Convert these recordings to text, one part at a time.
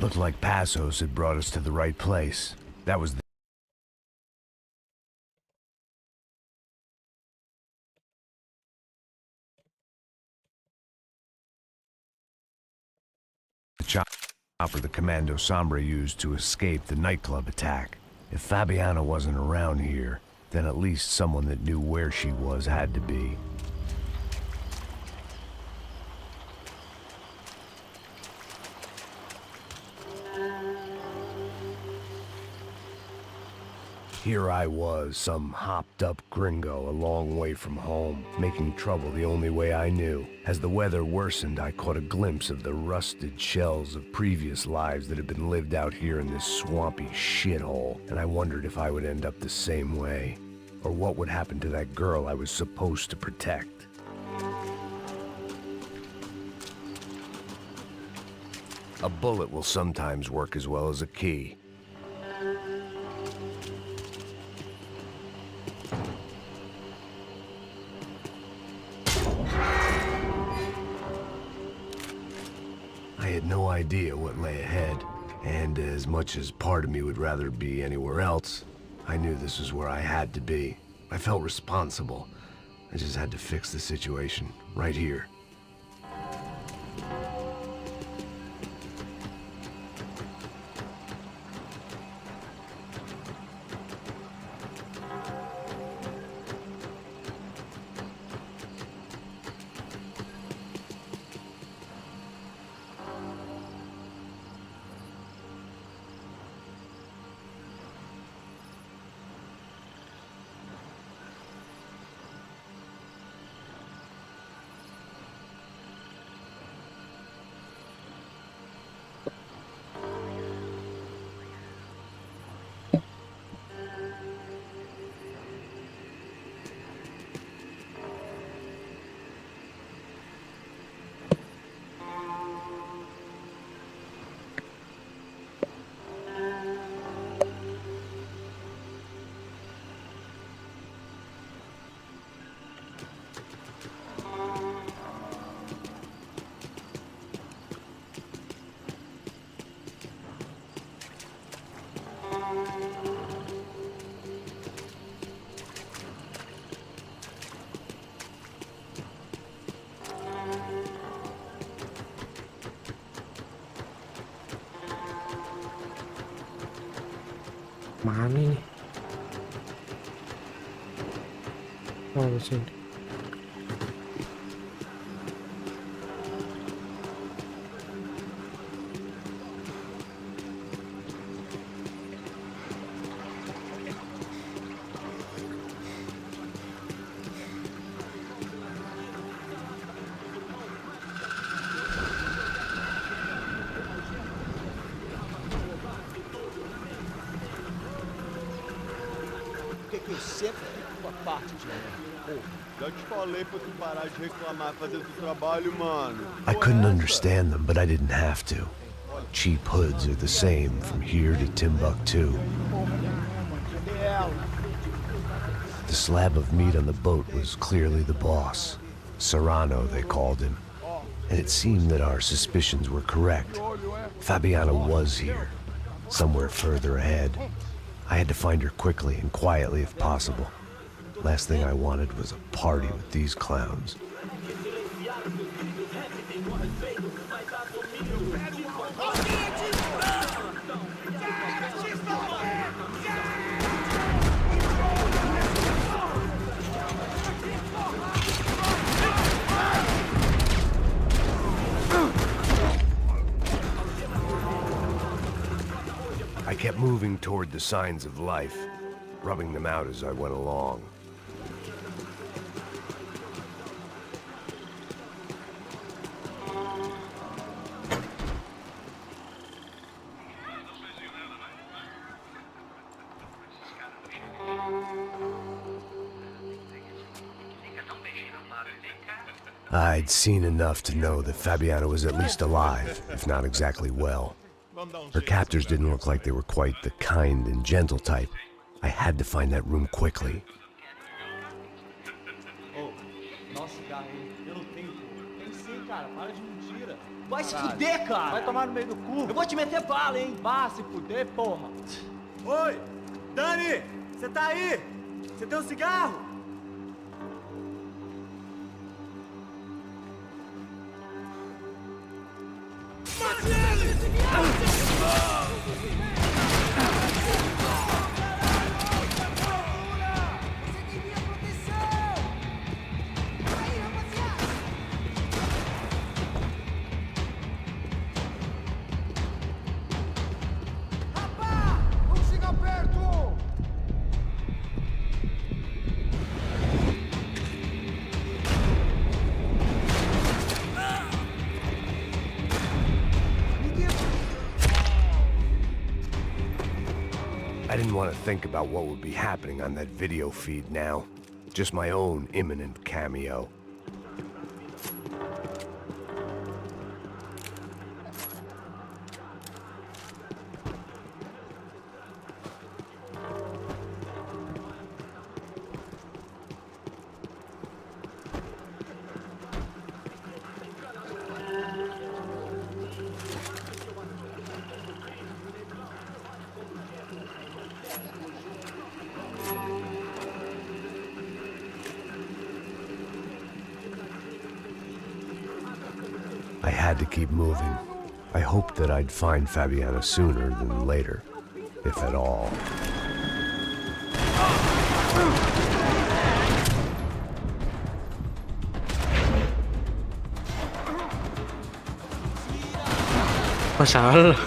Looked like Passos had brought us to the right place. That was the chopper the Commando Sombra used to escape the nightclub attack. If Fabiana wasn't around here, then at least someone that knew where she was had to be. Here I was, some hopped-up gringo a long way from home, making trouble the only way I knew. As the weather worsened, I caught a glimpse of the rusted shells of previous lives that had been lived out here in this swampy shithole, and I wondered if I would end up the same way, or what would happen to that girl I was supposed to protect. A bullet will sometimes work as well as a key. I had no idea what lay ahead, and as much as part of me would rather be anywhere else, I knew this was where I had to be. I felt responsible. I just had to fix the situation, right here. Mana ini? Oh, sini. I couldn't understand them, but I didn't have to. Cheap hoods are the same from here to Timbuktu. The slab of meat on the boat was clearly the boss. Serrano, they called him. And it seemed that our suspicions were correct. Fabiana was here, somewhere further ahead. I had to find her quickly and quietly if possible. Last thing I wanted was a party with these clowns. I kept moving toward the signs of life, rubbing them out as I went along. I'd seen enough to know that Fabiana was at least alive, if not exactly well. Her captors didn't look like they were quite the kind and gentle type. I had to find that room quickly. Nossa, cigarro, eu não tenho. Tem sim, cara. Para de mentira. Vai se fuder, cara. Vai tomar no meio do cu. Eu vou te meter bala, hein. Vá se fuder, porra. Oi, Dani, você tá aí? Você tem um cigarro? Mate ele! I didn't want to think about what would be happening on that video feed now. Just my own imminent cameo. I had to keep moving. I hoped that I'd find Fabiana sooner than later, if at all. Masalah.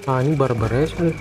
Ah, ini barbares nih.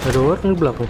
Ada orang di belakang.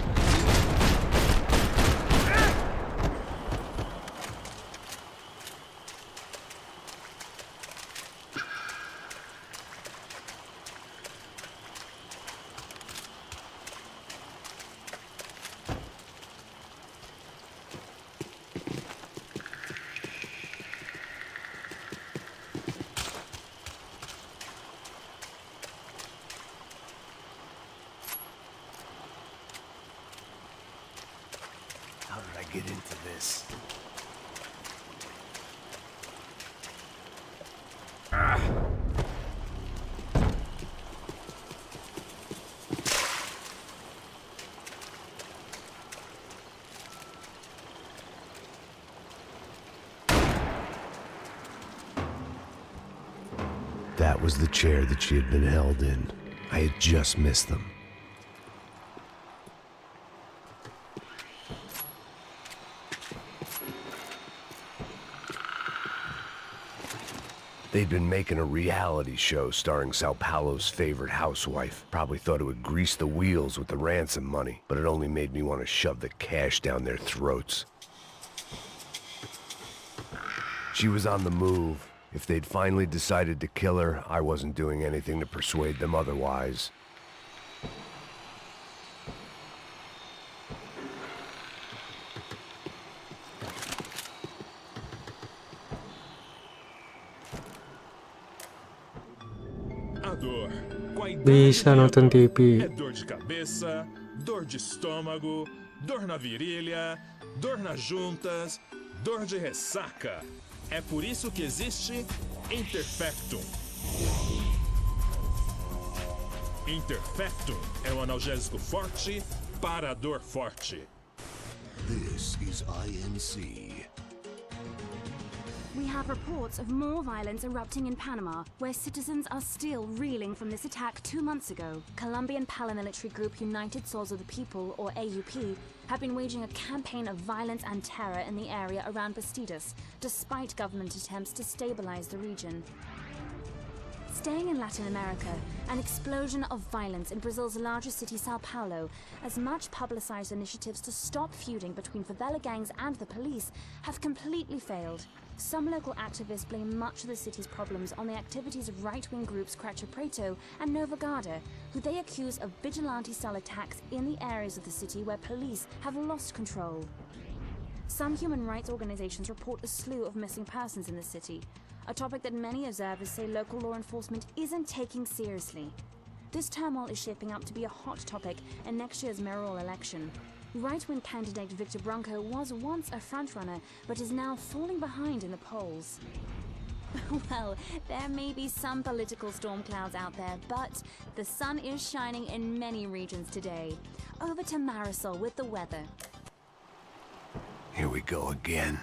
That was the chair that she had been held in. I had just missed them. They'd been making a reality show starring Sao Paulo's favorite housewife. Probably thought it would grease the wheels with the ransom money, but it only made me want to shove the cash down their throats. She was on the move. If they'd finally decided to kill her, I wasn't doing anything to persuade them otherwise. A dor, com a idade Bisa nonton TV. é dor de cabeça, dor de estômago, dor na virilha, dor nas juntas, dor de ressaca. É por isso que existe Interfectum. Interfectum é um analgésico forte para a dor forte. This is INC. We have reports of more violence erupting in Panama, where citizens are still reeling from this attack 2 months ago. Colombian paramilitary group United Souls of the People, or AUP, have been waging a campaign of violence and terror in the area around Bastidas, despite government attempts to stabilize the region. Staying in Latin America, an explosion of violence in Brazil's largest city, Sao Paulo, as much publicized initiatives to stop feuding between favela gangs and the police have completely failed. Some local activists blame much of the city's problems on the activities of right-wing groups Cracha Preto and Nova Garda, who they accuse of vigilante-style attacks in the areas of the city where police have lost control. Some human rights organizations report a slew of missing persons in the city, a topic that many observers say local law enforcement isn't taking seriously. This turmoil is shaping up to be a hot topic in next year's mayoral election. Right-wing candidate Victor Branco was once a frontrunner, but is now falling behind in the polls. Well, there may be some political storm clouds out there, but the sun is shining in many regions today. Over to Marisol with the weather. Here we go again.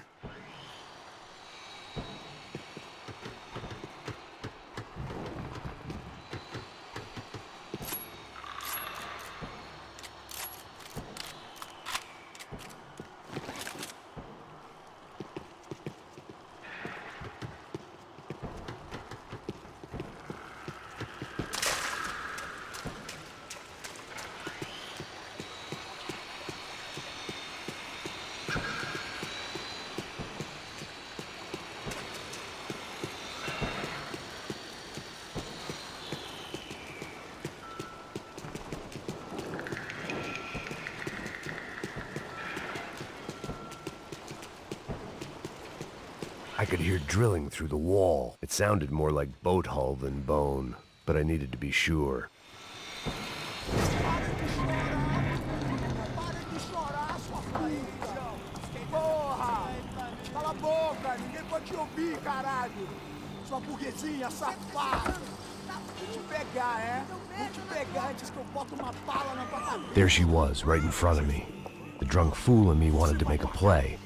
I could hear drilling through the wall. It sounded more like boat hull than bone, but I needed to be sure. Porra! Cala a boca! Ninguém pode te ouvir, caralho! Sua burguesinha safada! Vou te pegar, é? Vou te pegar antes que eu boto uma bala na tua cabeça! There she was, right in front of me. The drunk fool in me wanted to make a play.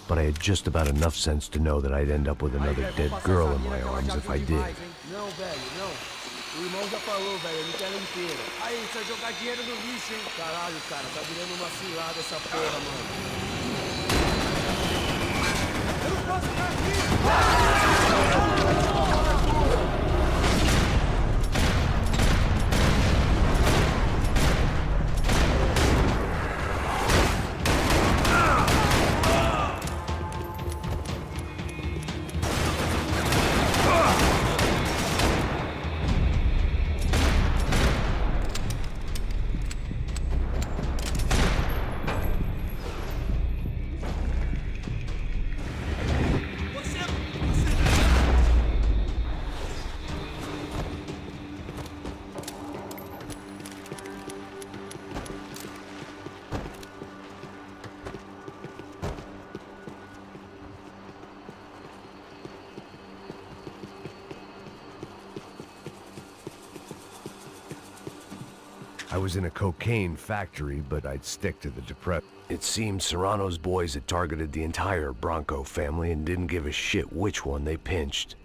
But I had just about enough sense to know that I'd end up with another dead girl in my arms if I did. Não, velho, não. O irmão já falou, velho, ele quer ela inteira. Aí, você vai jogar dinheiro no lixo, hein? Caralho, cara, tá virando uma cilada essa porra, mano. Eu não posso ficar aqui! I was in a cocaine factory, but I'd stick to the depressed. It seemed Serrano's boys had targeted the entire Bronco family and didn't give a shit which one they pinched.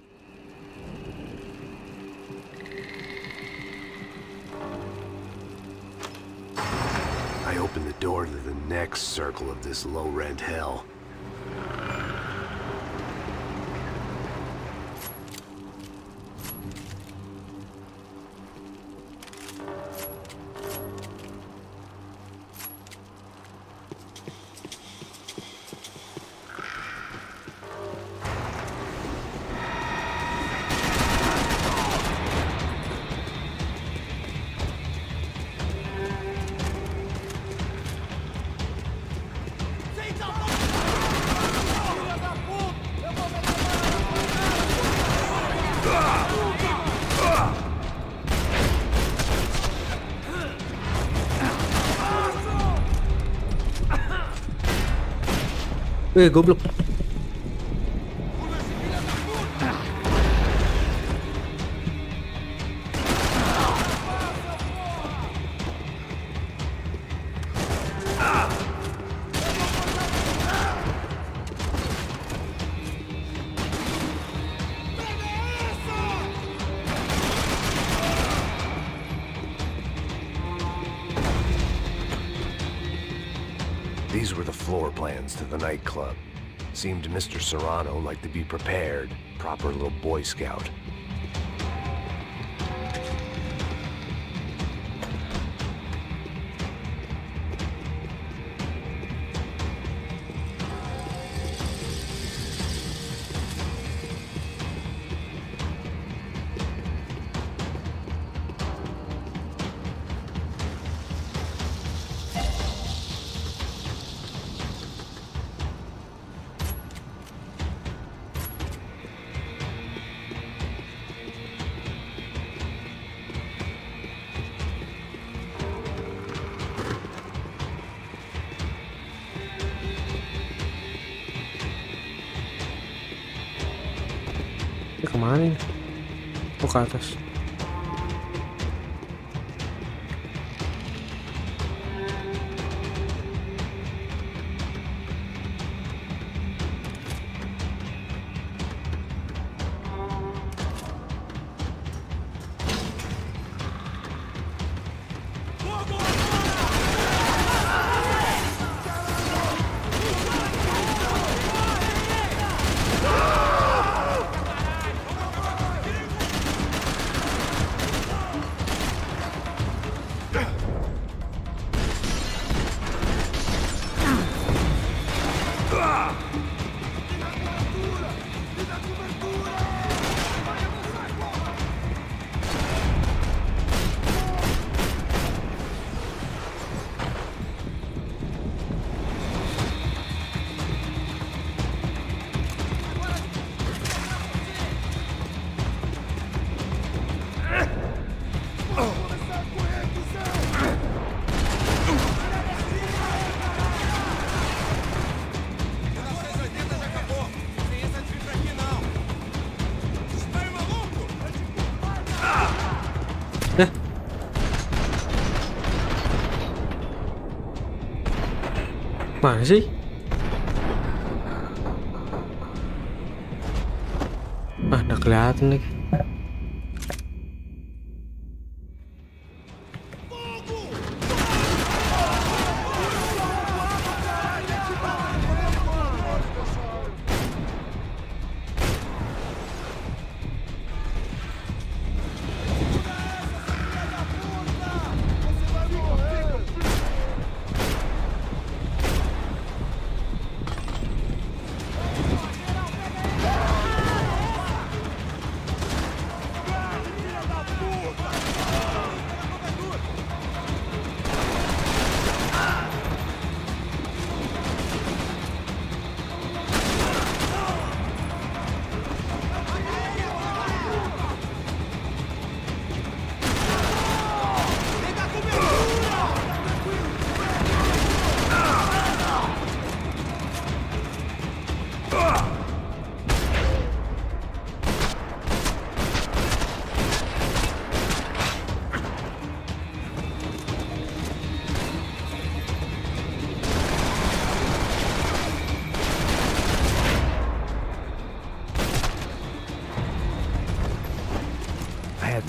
open the door to the next circle of this low-rent hell. Goblok. These were the floor plans to the nightclub. Seemed Mr. Serrano like to be prepared. Proper little Boy Scout. Ini kemana ini? Oh, ke atas. Mana sih? Udah kelihatan lagi.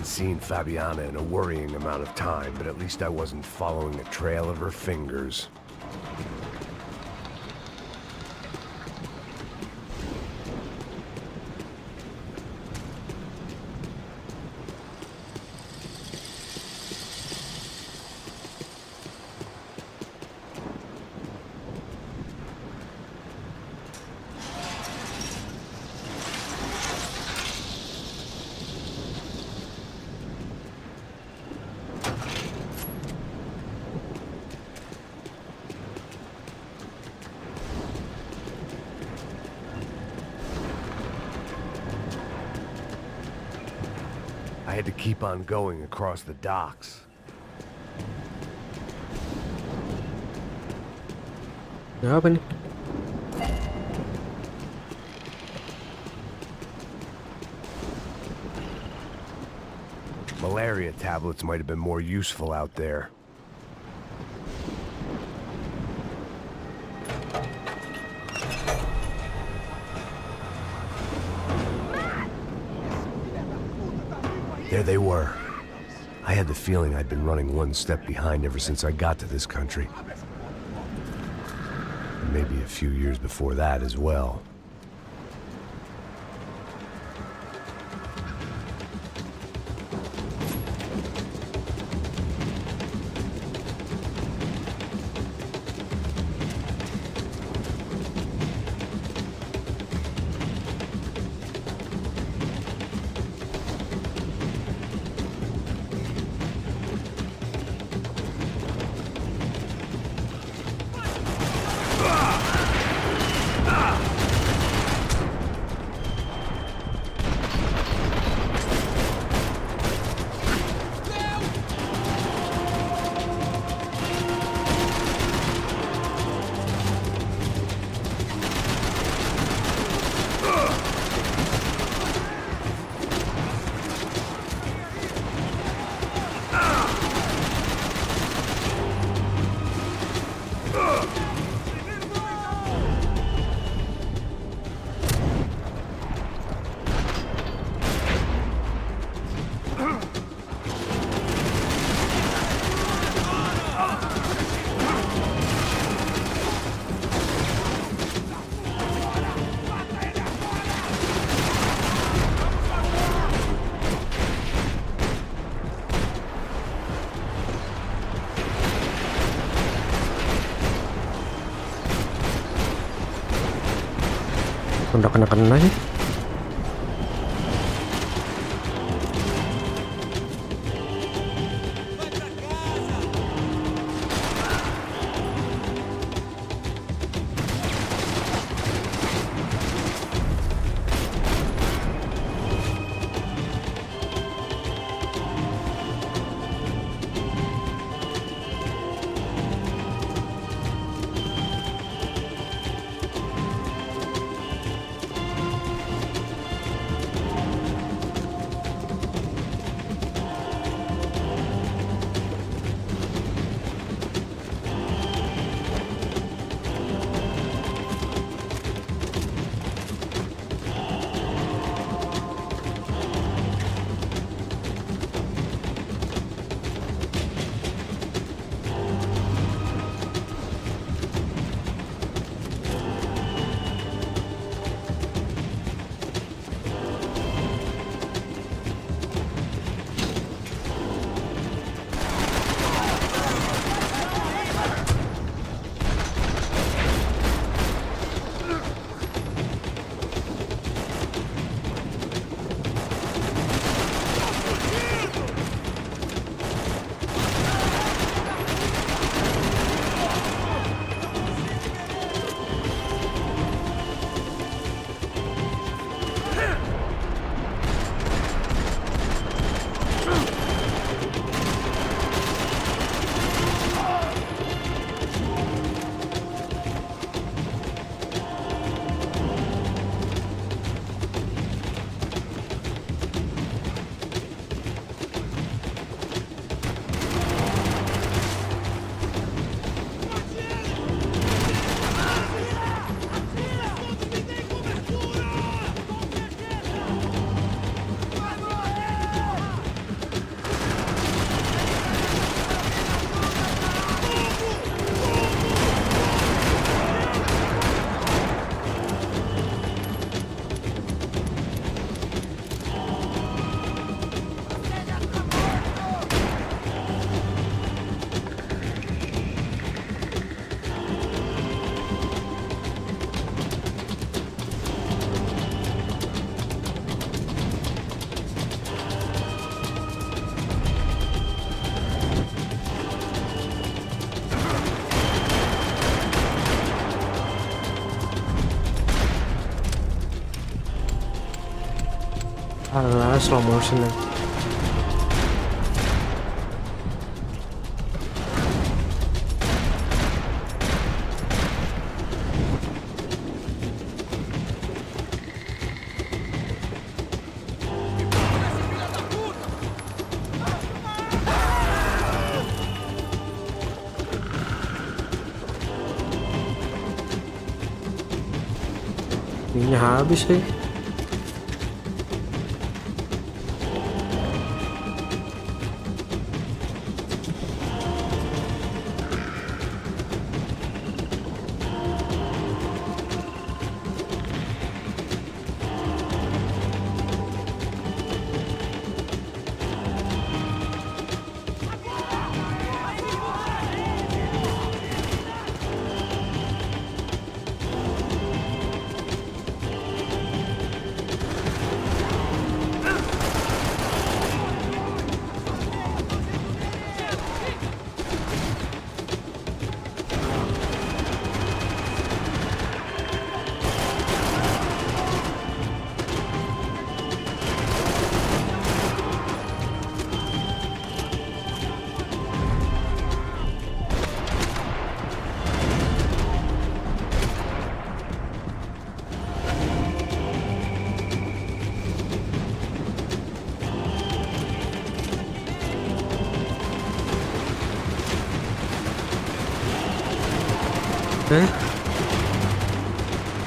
hadn't seen Fabiana in a worrying amount of time, but at least I wasn't following a trail of her fingers. I had to keep on going across the docks. Apa nih? Malaria tablets might have been more useful out there. There they were. I had the feeling I'd been running one step behind ever since I got to this country. Maybe a few years before that as well. Udah kena-kena sih. Alah, slow motion ya. Ini habis sih.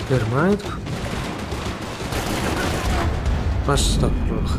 Dari mana itu? Astagfirullah.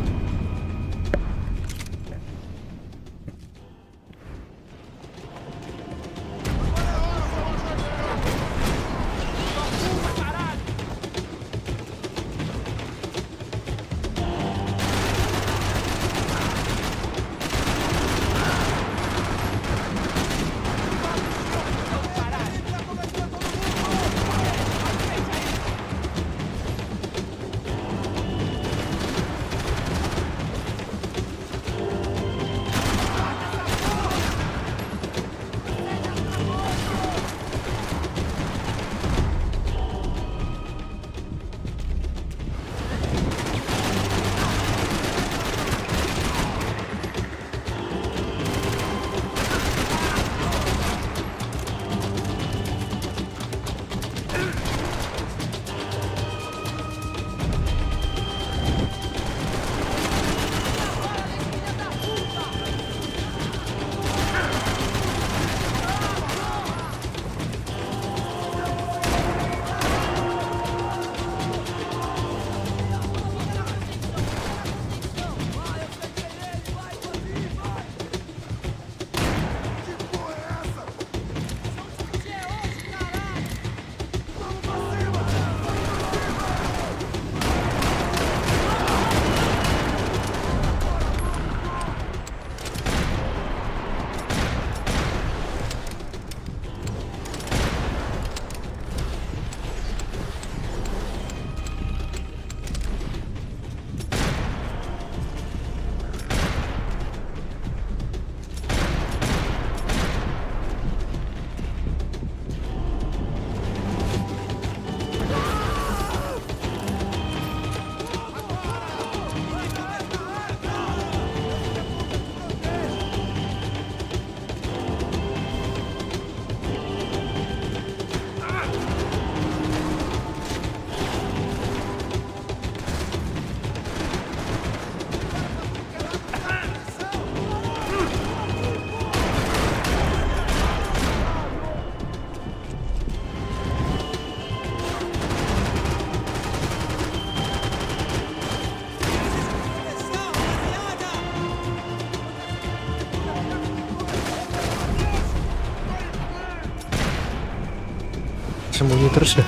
Sembunyi terus ya.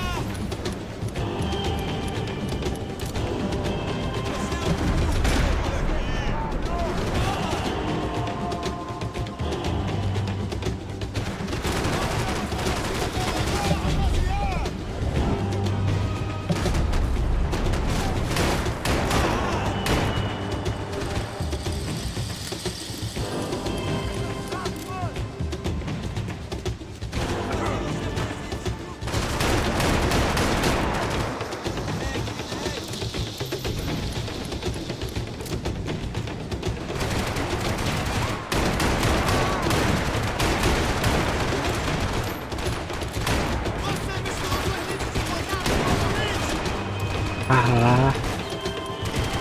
Alah.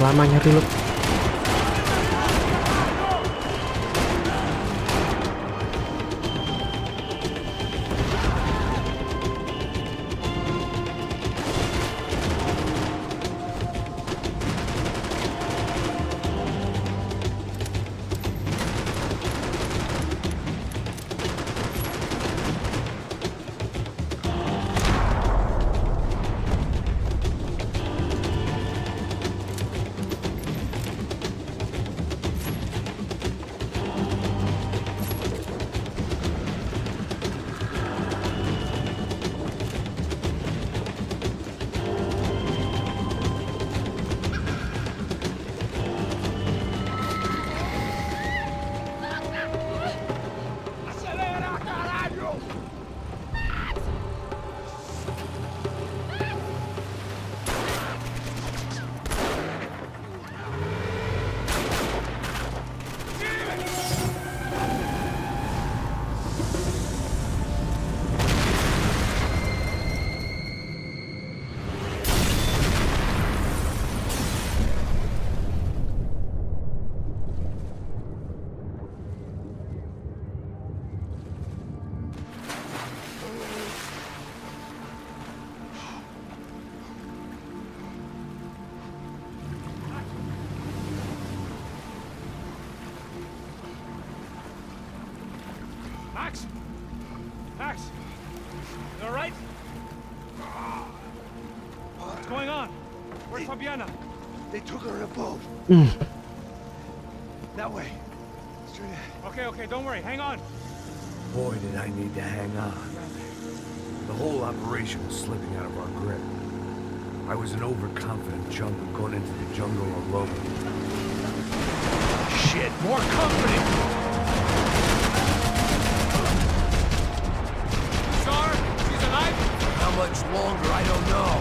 Lama nyari lu. Max? Max? You alright? What's going on? Where's Fabiana? They took her in a boat. That way. Straight ahead. Okay, don't worry. Hang on. Boy, did I need to hang on. The whole operation was slipping out of our grip. I was an overconfident jungle going into the jungle alone. Shit, more company! Saw her? She's alive? How much longer, I don't know.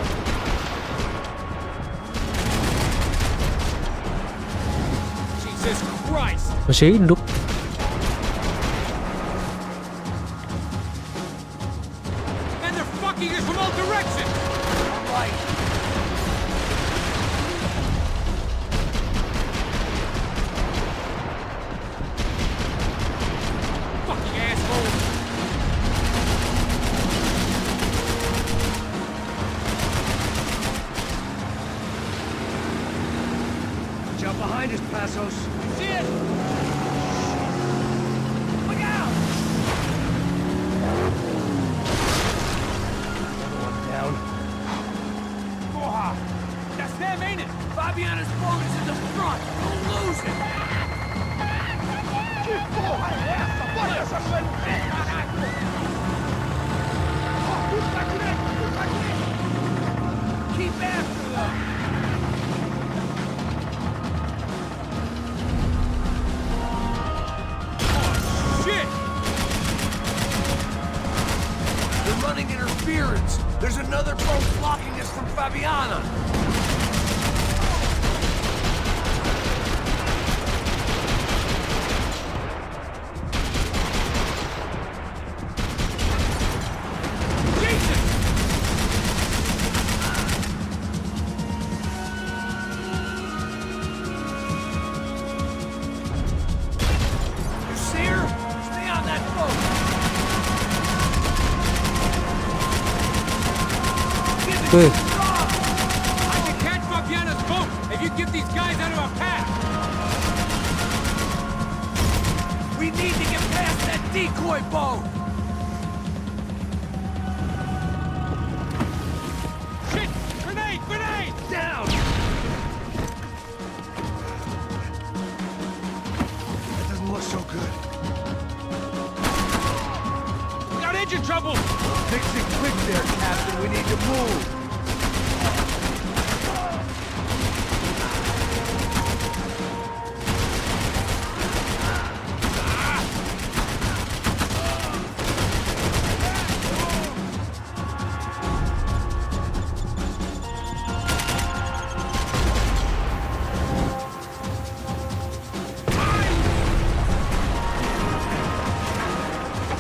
Jesus Christ! Masih hidup. And they're fucking us from all directions! Right. Fucking assholes! Watch out behind us, Passos. See it? Look out! Another one down. Porra! That's them, ain't it? Fabiana's boat is in the front. Don't lose it. Que porra é essa? Bora essa coisa! Puta direita! Keep after them. Shit! They're running interference. There's another boat blocking us from Fabiana. Jesus! You see her? Stay on that boat. Wih, I can catch Fabiana's boat if you get these guys out of our path! We need to get past that decoy boat. Shit! Grenade! Grenade! Down. That doesn't look so good. We got engine trouble! Fix it quick there, Captain. We need to move.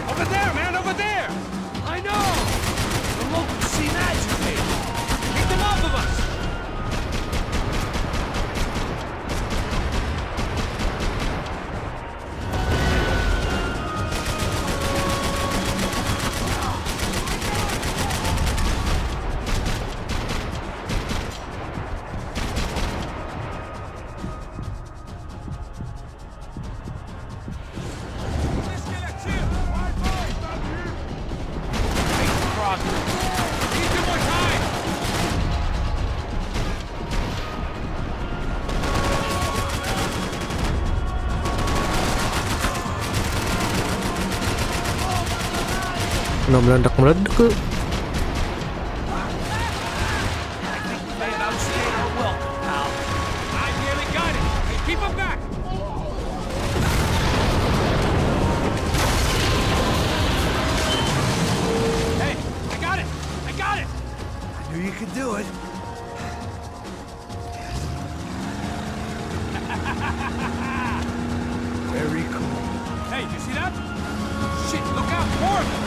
Over there, man! Over there! I know. The locals seem agitated. Udah meledak-meledak tuh. I nearly got it. Hey, keep him back. Hey, I got it. I got it. I knew you could do it. Very cool. Hey, you see that? Shit, look out, more of them.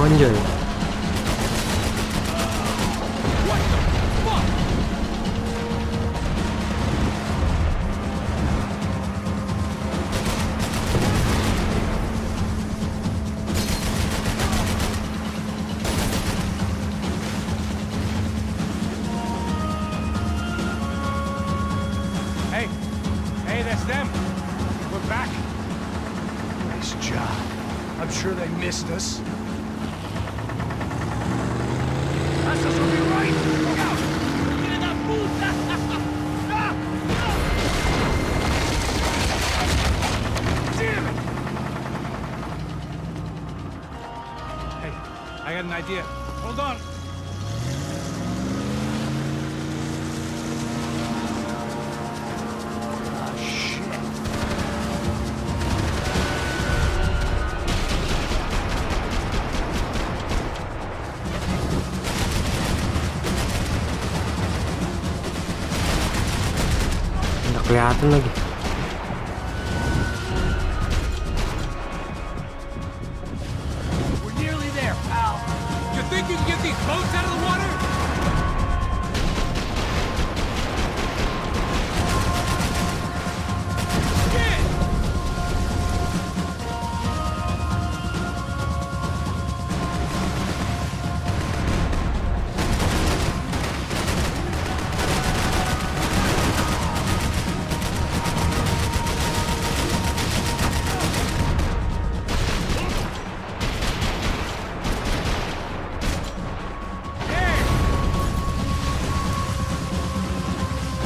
Anjay. What the fuck? Hey, hey, that's them. We're back. Nice job. I'm sure they missed us. That's us will be right. Look out. Get in that booth. Damn it! Hey, I got an idea. Hold on. Oh, shit. Nggak kelihatan lagi. We're nearly there, pal. You think you can get these boats out of the water? Shit!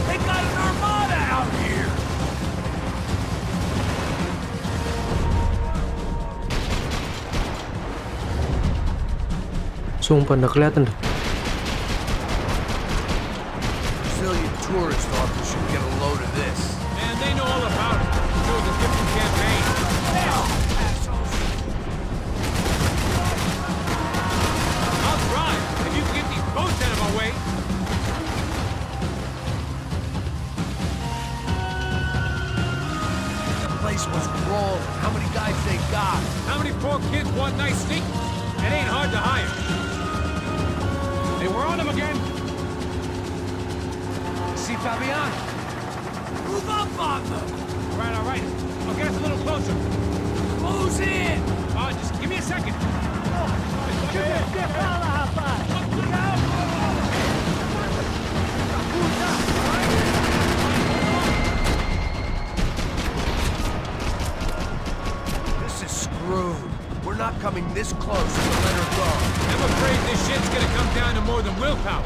They got an armada out here. Sumpah nggak kelihatan tuh. Brazilian tourist office should get a load of this. Man, they know all about it. It was a different campaign. I'll drive if you can get these boats out of my way. The place was crawling. How many guys they got? How many poor kids want nice sneakers? It ain't hard to hire. Hey, we're on them again. See Fabian? Move up on them. All right. I'll get us a little closer. Close in. Just give me a second. This is screwed. We're not coming this close to let her go. I'm afraid this shit's gonna come down to more than willpower.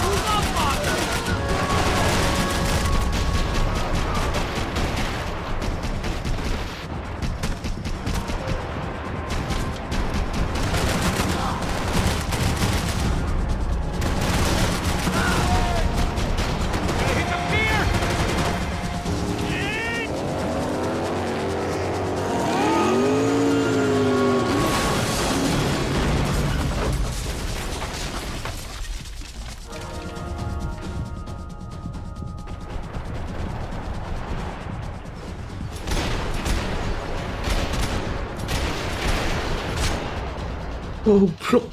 Move up on them. Gotta hit the pier! Goblok.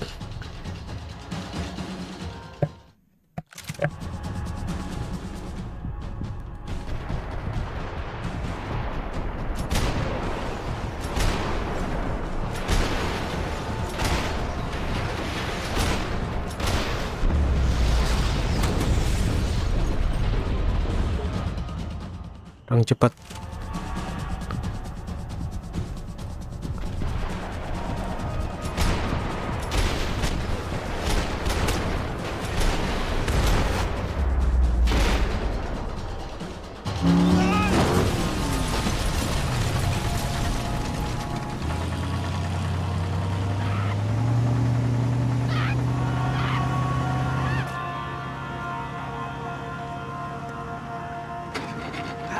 Kurang cepat.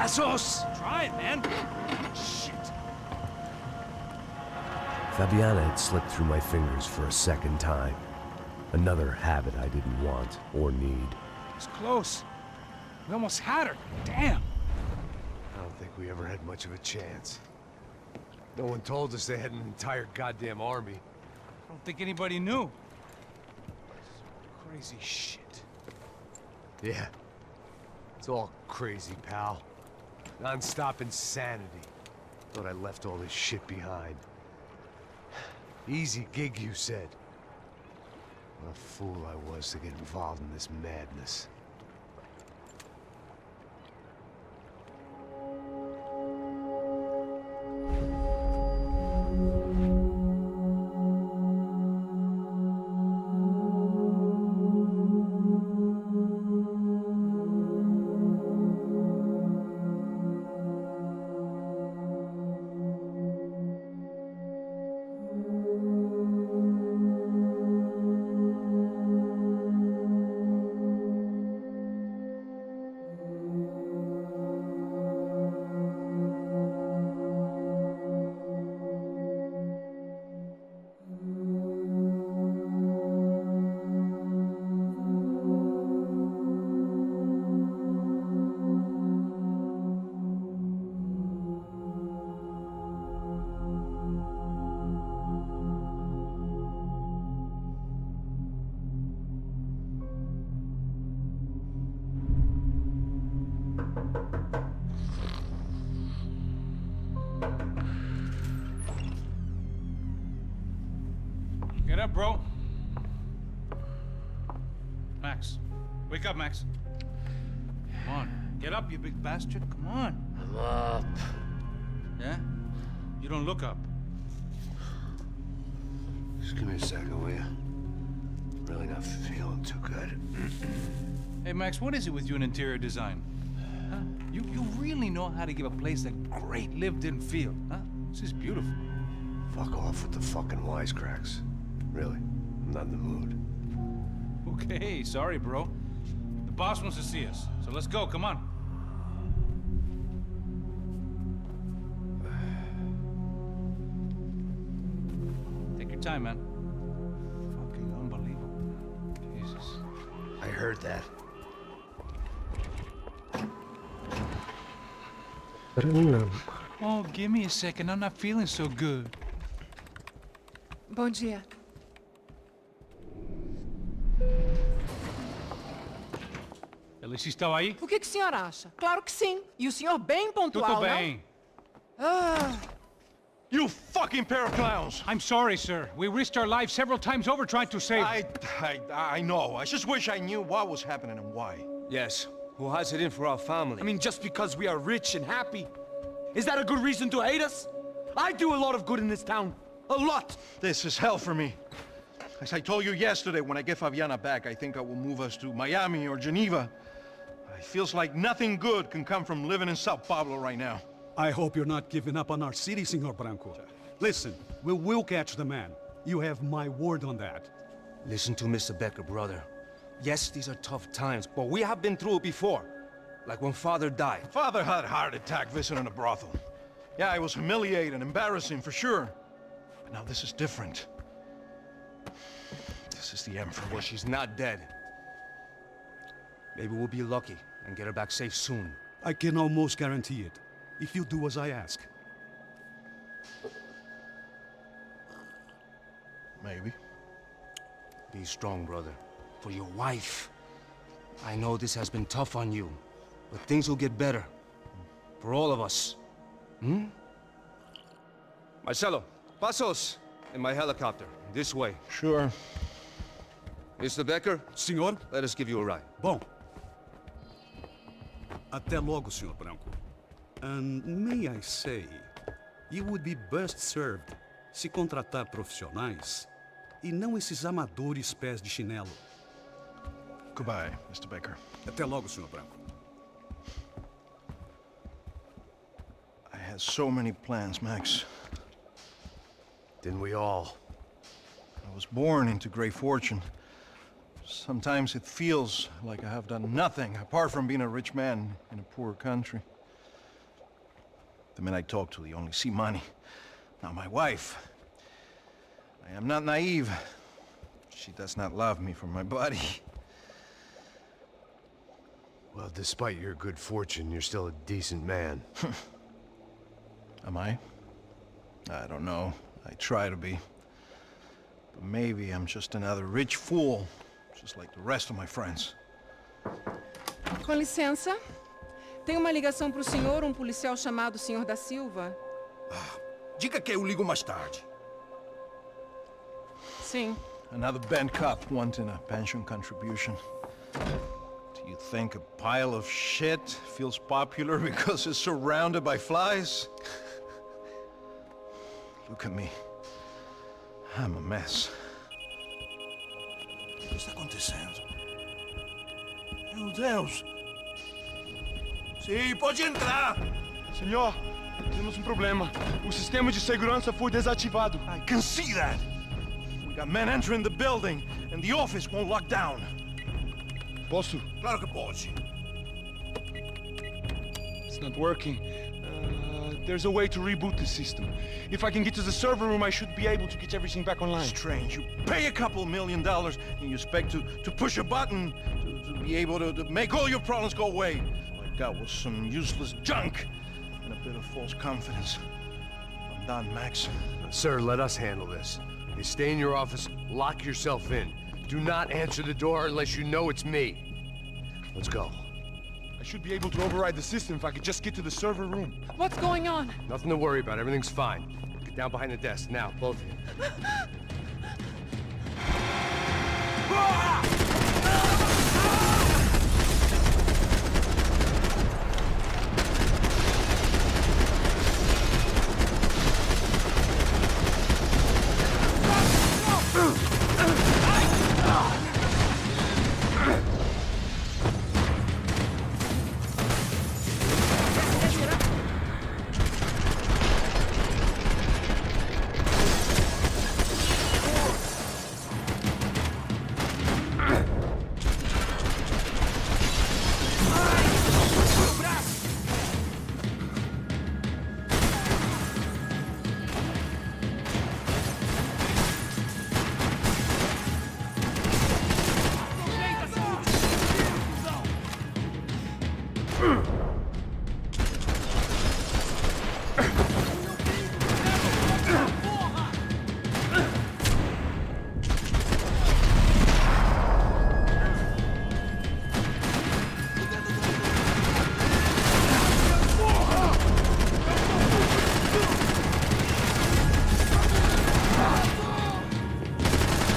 Passos! Try it, man. Shit. Fabiana had slipped through my fingers for a second time. Another habit I didn't want or need. It's close. We almost had her. Damn. I don't think we ever had much of a chance. No one told us they had an entire goddamn army. I don't think anybody knew. Crazy shit. Yeah. It's all crazy, pal. Non-stop insanity. Thought I left all this shit behind. Easy gig, you said. What a fool I was to get involved in this madness. Get up, bro. Max. Wake up, Max. Come on. Get up, you big bastard. Come on. I'm up. Yeah? You don't look up. Just give me a second, will you? Really not feeling too good. Hey, Max, what is it with you and interior design? Huh? You really know how to give a place a great lived-in feel, huh? This is beautiful. Fuck off with the fucking wisecracks. Really, I'm not in the mood. Okay, sorry, bro. The boss wants to see us, so let's go, come on. Take your time, man. Fucking unbelievable. Jesus. I heard that. Berenam. Oh, give me a second. I'm not feeling so good. Bom dia. Alice estava aí? O que o senhor acha? Claro que sim. E o senhor bem pontual, Tudo bem. You fucking pair of clowns! I'm sorry, sir. We risked our lives several times over trying to save... I know. I just wish I knew what was happening and why. Yes, who has it in for our family? I mean, just because we are rich and happy, is that a good reason to hate us? I do a lot of good in this town. A lot! This is hell for me. As I told you yesterday, when I get Fabiana back, I think I will move us to Miami or Geneva. It feels like nothing good can come from living in Sao Paulo right now. I hope you're not giving up on our city, Senor Branco. Listen, we will catch the man. You have my word on that. Listen to Mr. Becker, brother. Yes, these are tough times, but we have been through it before. Like when Father died. Father had a heart attack visiting a brothel. Yeah, it was humiliating, embarrassing for sure. But now this is different. This is the end for me. Well, she's not dead. Maybe we'll be lucky and get her back safe soon. I can almost guarantee it, if you do as I ask. Maybe. Be strong, brother. For your wife. I know this has been tough on you, but things will get better. For all of us. Hmm? Marcelo, pasos in my helicopter. This way. Sure. Mr. Becker, Senhor? let us give you a ride. Bom. Até logo, Senhor Branco. And may I say, you would be best served se contratar profissionais e não esses amadores pés de chinelo. Goodbye, Mr. Baker. Até logo, Sr. Branco. I had so many plans, Max. Didn't we all? I was born into great fortune. Sometimes it feels like I have done nothing apart from being a rich man in a poor country. The men I talk to, they only see money. Now my wife. I am not naive. She does not love me for my body. Well, despite your good fortune, you're still a decent man. Am I? I don't know. I try to be. But maybe I'm just another rich fool, just like the rest of my friends. Com licença. Tem uma ligação para o senhor, um policial chamado Sr. da Silva. Diga que eu ligo mais tarde. Sim. Another band cop wanting a pension contribution. Do you think a pile of shit feels popular because it's surrounded by flies? Look at me. I'm a mess. O que está acontecendo? Meu Deus! Sim, pode entrar! Senhor, temos problema. O sistema de segurança foi desativado. I can see that! We got men entering the building, and the office won't lock down. Posso? Claro que pode. It's not working. There's a way to reboot the system. If I can get to the server room, I should be able to get everything back online. Strange. You pay a couple $1 million, and you expect to push a button to be able to make all your problems go away. All I got was some useless junk and a bit of false confidence. I'm done, Max. Sir, let us handle this. You stay in your office, lock yourself in. Do not answer the door unless you know it's me. Let's go. I should be able to override the system if I could just get to the server room. What's going on? Nothing to worry about. Everything's fine. Get down behind the desk now, both of you.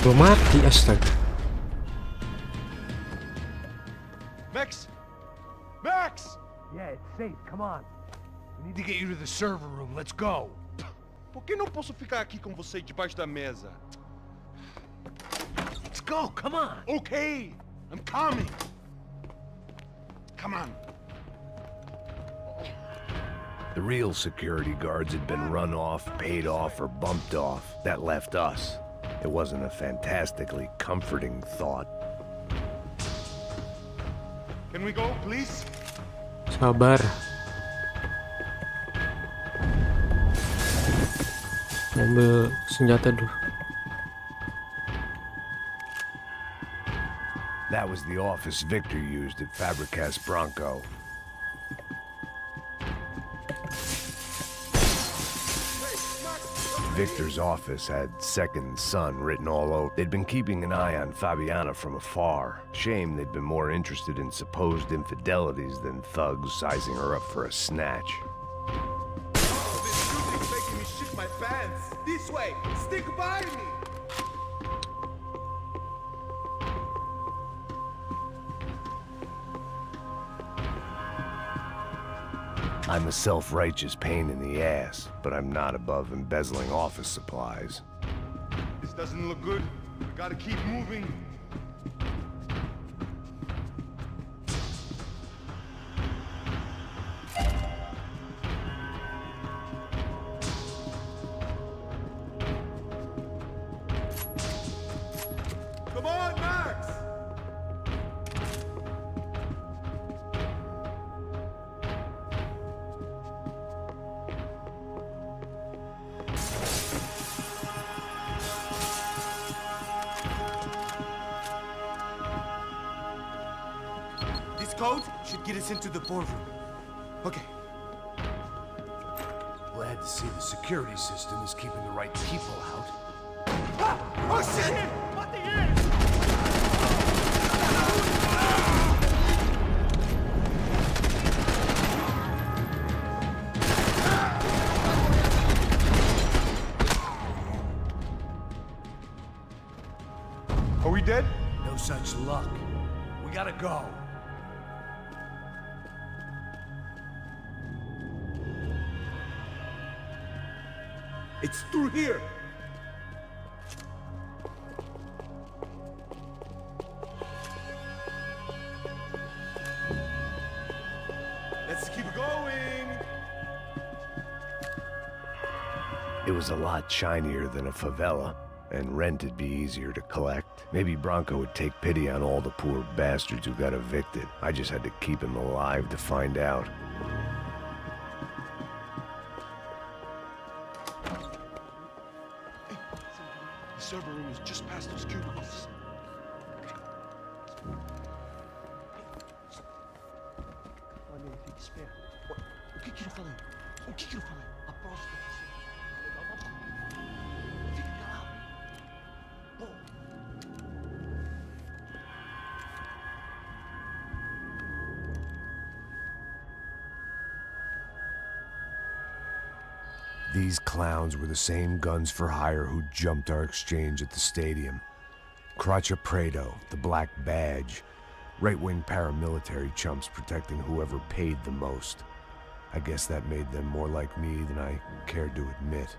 Belum mati, astaga. Max! Max! Yeah, it's safe. Come on. We need to get you to the server room. Let's go. Por que não posso ficar aqui com você debaixo da mesa? Let's go. Come on. Okay, I'm coming. Come on. The real security guards had been run off, paid off, or bumped off. That left us. It wasn't a fantastically comforting thought. Can we go, please? Sabar. Ambil senjata dulu. That was the office Victor used at Fabricas Bronco. Victor's office had second son written all over. They'd been keeping an eye on Fabiana from afar. Shame they'd been more interested in supposed infidelities than thugs sizing her up for a snatch. Oh, this shooting's making me shit my pants. This way, stick by me. I'm a self-righteous pain in the ass, but I'm not above embezzling office supplies. This doesn't look good. We gotta keep moving. Come on, Max! This code should get us into the boardroom. Okay. Glad to see the security system is keeping the right people out. Oh shit! What the hell? Are we dead? No such luck. We gotta go. It's through here. Let's keep going. It was a lot shinier than a favela, and rent'd be easier to collect. Maybe Bronco would take pity on all the poor bastards who got evicted. I just had to keep him alive to find out. The server room is just past those cubicles. Olha aí, fique esperto. O que eu falei? O que eu falei? A próxima pessoa. Fica calado. Pô. These clowns were the same guns for hire who jumped our exchange at the stadium. Crotcha Prado, the Black Badge. Right-wing paramilitary chumps protecting whoever paid the most. I guess that made them more like me than I cared to admit.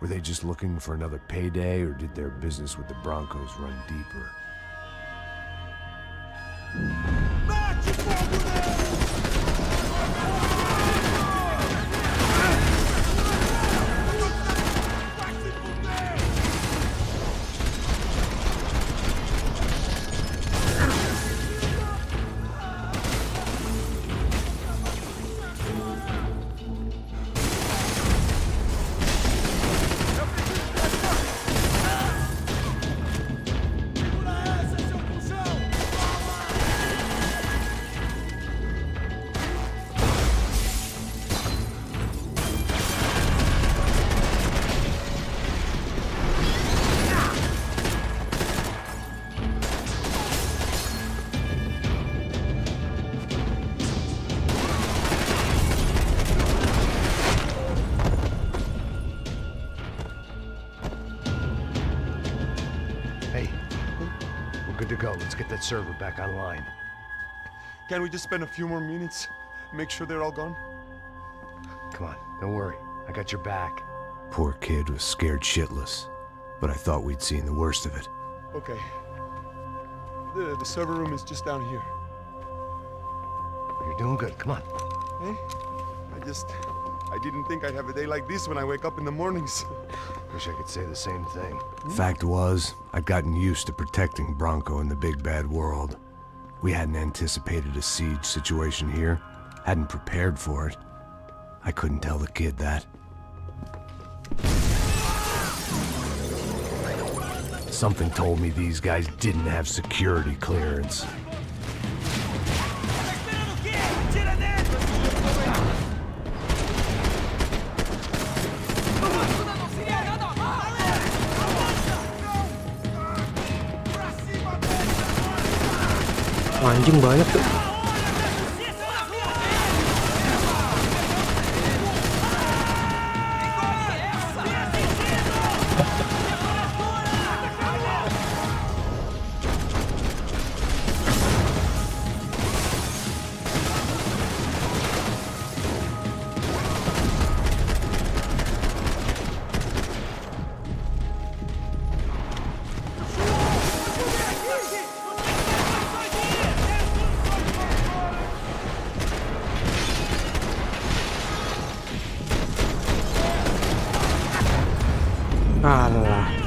Were they just looking for another payday, or did their business with the Broncos run deeper? Good to go. Let's get that server back online. Can't we just spend a few more minutes? Make sure they're all gone? Come on, don't worry. I got your back. Poor kid was scared shitless, but I thought we'd seen the worst of it. Okay. The server room is just down here. You're doing good. Come on. Hey? I didn't think I'd have a day like this when I wake up in the mornings. Wish I could say the same thing. Fact was, I'd gotten used to protecting Bronco in the big bad world. We hadn't anticipated a siege situation here, hadn't prepared for it. I couldn't tell the kid that. Something told me these guys didn't have security clearance. Anjing banyak tuh. Alah.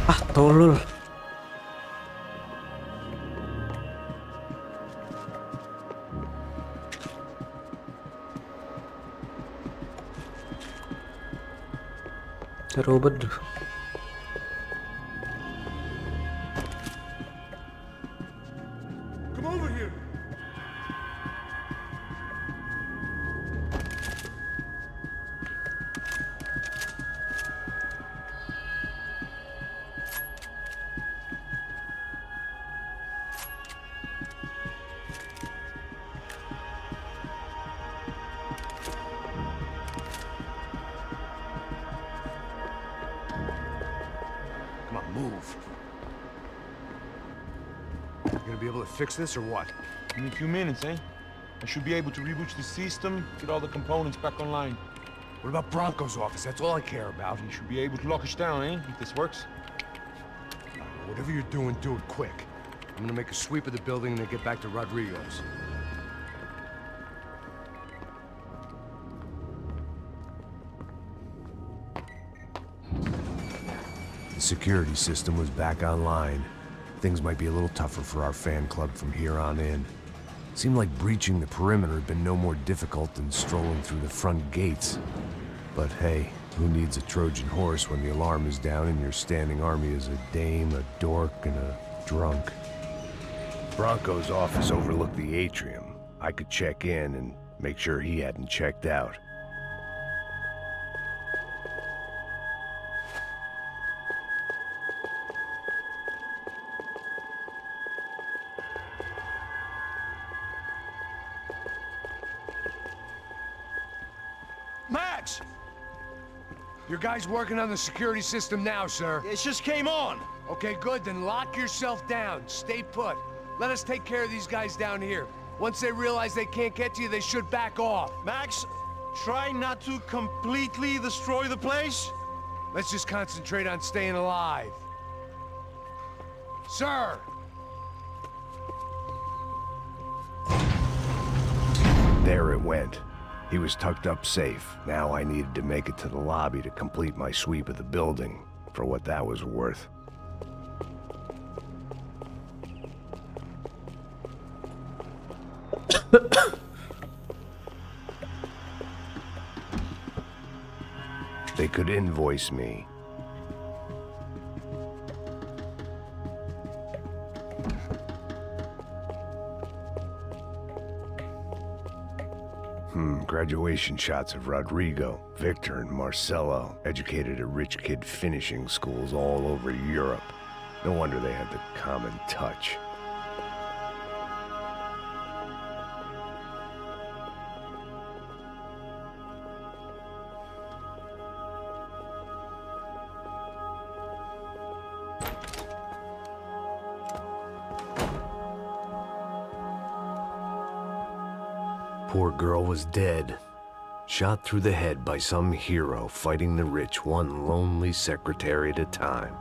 Ah, tolol. Robot. Come over here. Come on, move. You gonna be able to fix this or what? In a few minutes, eh? I should be able to reboot the system, get all the components back online. What about Bronco's office? That's all I care about. You should be able to lock us down, eh? If this works. Whatever you're doing, do it quick. I'm gonna make a sweep of the building and then get back to Rodrigo's. The security system was back online. Things might be a little tougher for our fan club from here on in. Seemed like breaching the perimeter had been no more difficult than strolling through the front gates. But hey, who needs a Trojan horse when the alarm is down and your standing army is a dame, a dork, and a drunk? Bronco's office overlooked the atrium. I could check in and make sure he hadn't checked out. Max! Your guy's working on the security system now, sir. It just came on. Okay, good. Then lock yourself down. Stay put. Let us take care of these guys down here. Once they realize they can't get to you, they should back off. Max, try not to completely destroy the place. Let's just concentrate on staying alive. Sir! There it went. He was tucked up safe. Now I needed to make it to the lobby to complete my sweep of the building, for what that was worth. They could invoice me. Graduation shots of Rodrigo, Victor, and Marcelo, educated at rich kid finishing schools all over Europe. No wonder they had the common touch. Poor girl was dead. Shot through the head by some hero fighting the rich one lonely secretary at a time.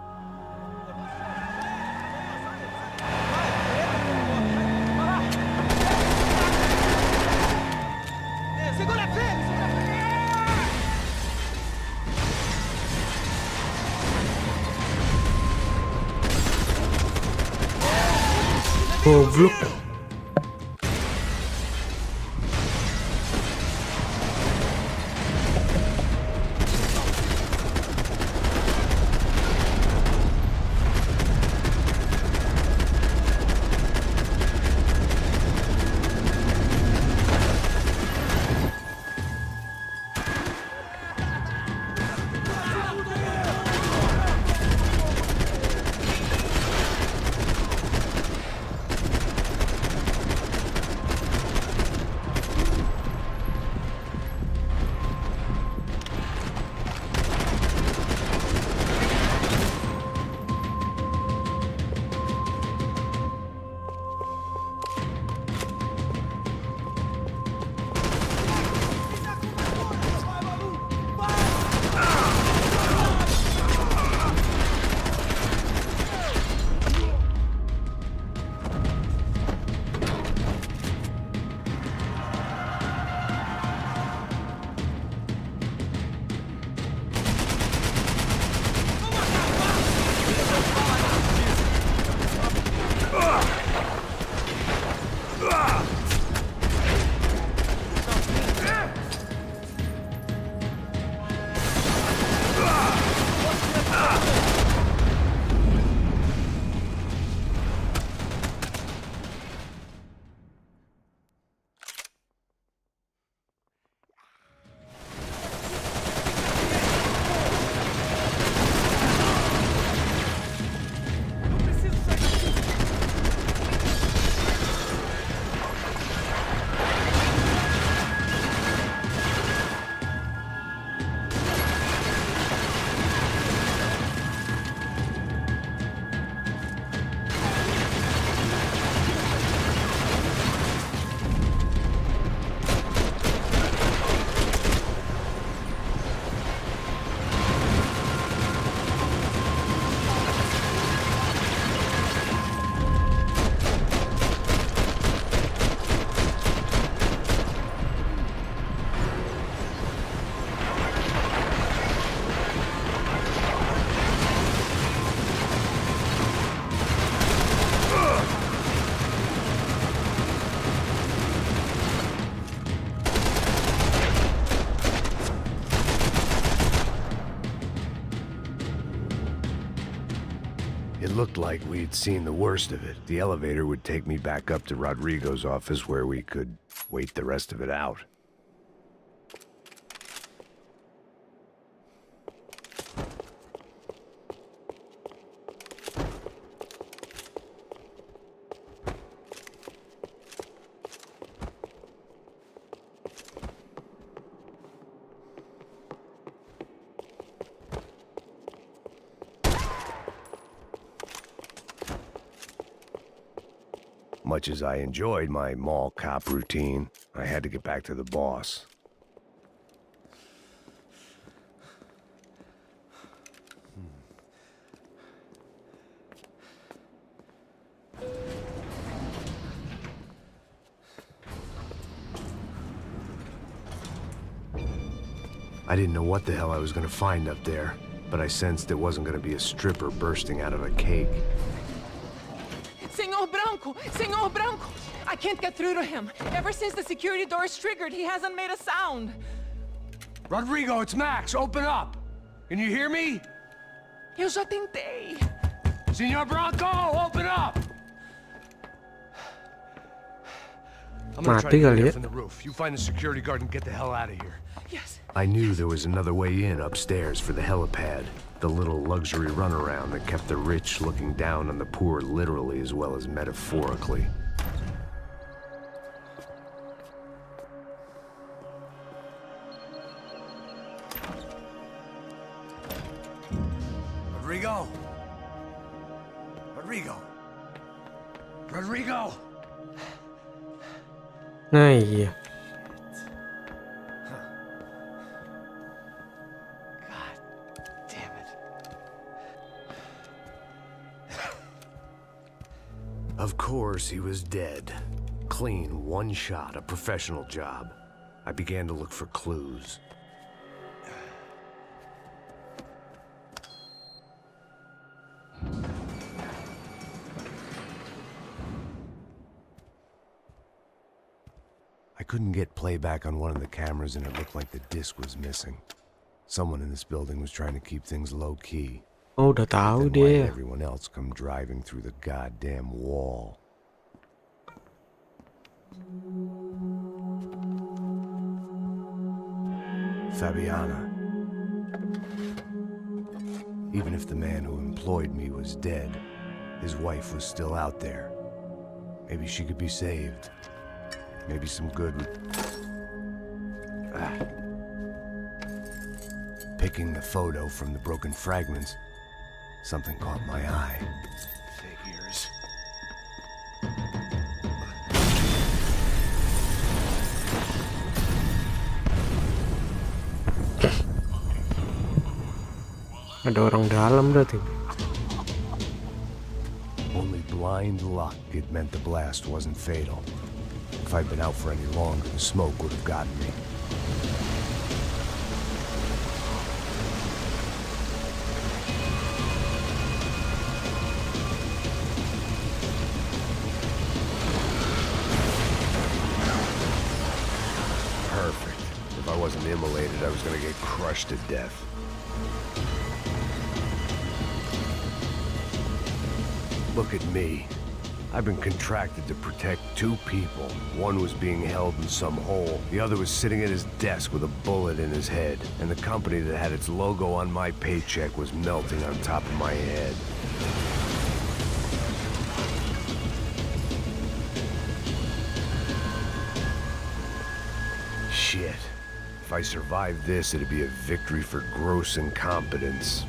Goblok. It looked like we'd seen the worst of it. The elevator would take me back up to Rodrigo's office where we could wait the rest of it out. Much as I enjoyed my mall cop routine, I had to get back to the boss. I didn't know what the hell I was going to find up there, but I sensed it wasn't going to be a stripper bursting out of a cake. Senor Branco! I can't get through to him. Ever since the security door is triggered, he hasn't made a sound. Rodrigo, it's Max. Open up. Can you hear me? Eu já tentei. Senor Branco, open up! I'm gonna try to get it from the roof. You find the security guard and get the hell out of here. Yes. I knew there was another way in upstairs for the helipad. The little luxury runaround that kept the rich looking down on the poor literally as well as metaphorically. Rodrigo! Rodrigo! Rodrigo! Nah iya. Of course, he was dead. Clean, one shot, a professional job. I began to look for clues. I couldn't get playback on one of the cameras and it looked like the disc was missing. Someone in this building was trying to keep things low-key. Oh, udah tahu Then why dia. did everyone else come driving through the goddamn wall? Fabiana. Even if the man who employed me was dead, his wife was still out there. Maybe she could be saved. Maybe some good would... Picking the photo from the broken fragments, something caught my eye. Figures. Ada orang dalam berarti. Only blind luck it meant the blast wasn't fatal. If I'd been out for any longer, the smoke would have gotten me. Perfect. If I wasn't immolated, I was gonna get crushed to death. Look at me. I've been contracted to protect two people. One was being held in some hole. The other was sitting at his desk with a bullet in his head. And the company that had its logo on my paycheck was melting on top of my head. Shit. If I survived this, it'd be a victory for gross incompetence.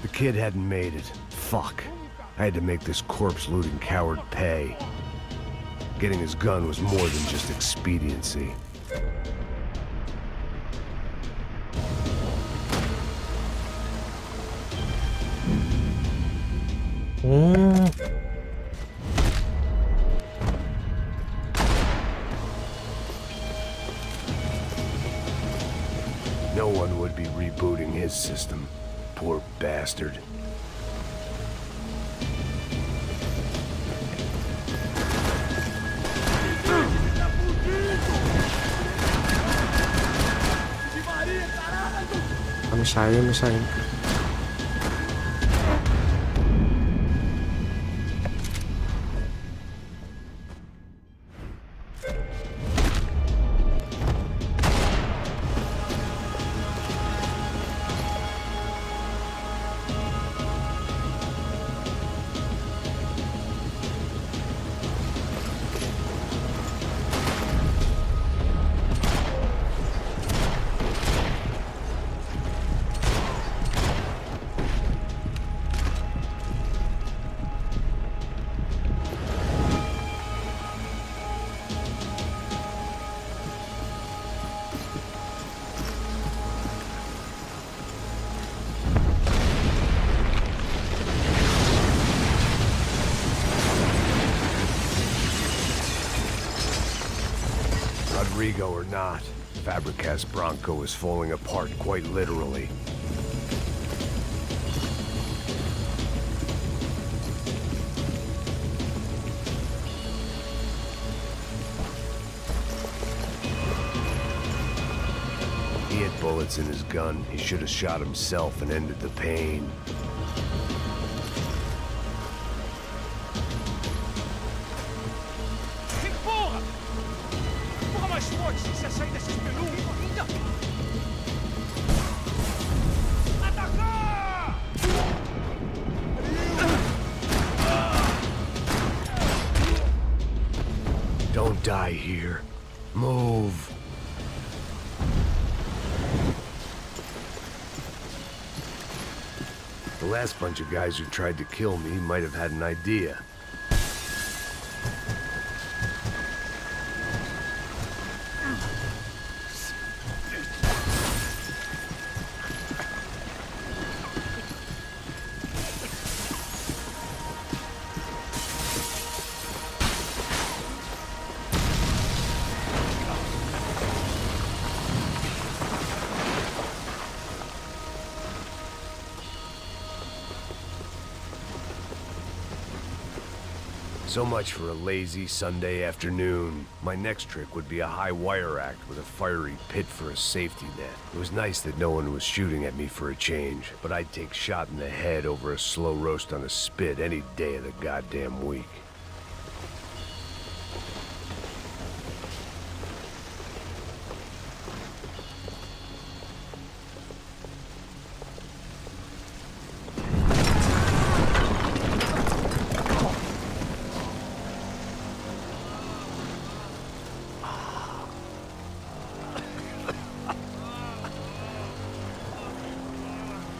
The kid hadn't made it. Fuck. I had to make this corpse-looting coward pay. Getting his gun was more than just expediency. No one would be rebooting his system. Poor bastard. ไม่ใช่ Rodrigo or not, Fabricas Bronco is falling apart quite literally. He had bullets in his gun. He should have shot himself and ended the pain. Don't die here. Move. The last bunch of guys who tried to kill me might have had an idea. So much for a lazy Sunday afternoon. My next trick would be a high wire act with a fiery pit for a safety net. It was nice that no one was shooting at me for a change, but I'd take shot in the head over a slow roast on a spit any day of the goddamn week.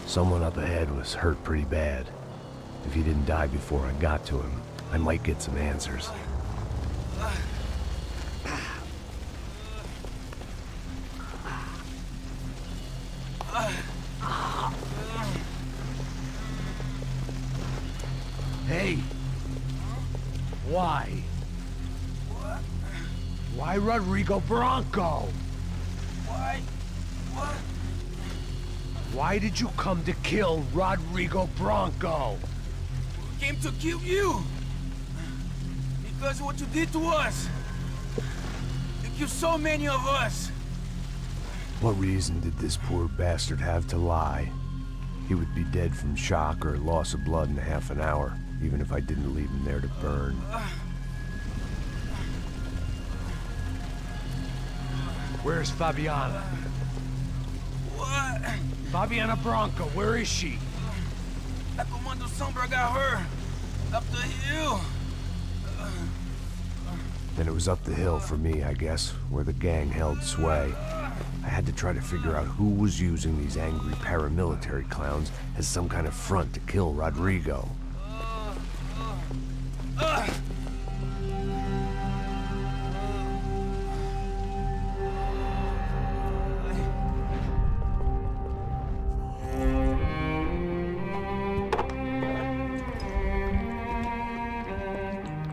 Someone up ahead was hurt pretty bad. If he didn't die before I got to him, I might get some answers. Hey! Why? Why Rodrigo Bronco? Why? What? Why did you come to kill Rodrigo Bronco? We came to kill you! Because of what you did to us! You killed so many of us! What reason did this poor bastard have to lie? He would be dead from shock or loss of blood in half an hour, even if I didn't leave him there to burn. Where's Fabiana? What? Fabiana Bronco, where is she? That Comando Sombra got her. Up the hill. Then it was up the hill for me, I guess, where the gang held sway. I had to try to figure out who was using these angry paramilitary clowns as some kind of front to kill Rodrigo.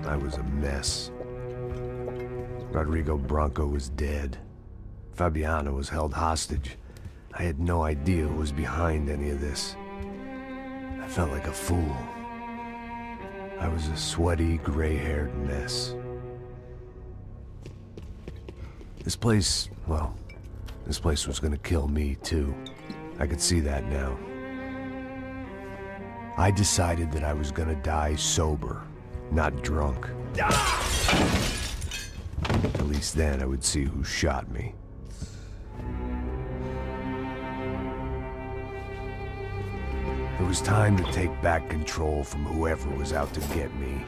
I was a mess. Rodrigo Bronco was dead. Fabiana was held hostage. I had no idea who was behind any of this. I felt like a fool. I was a sweaty, gray-haired mess. This place, well, this place was gonna kill me too. I could see that now. I decided that I was gonna die sober, not drunk. At least then I would see who shot me. It was time to take back control from whoever was out to get me.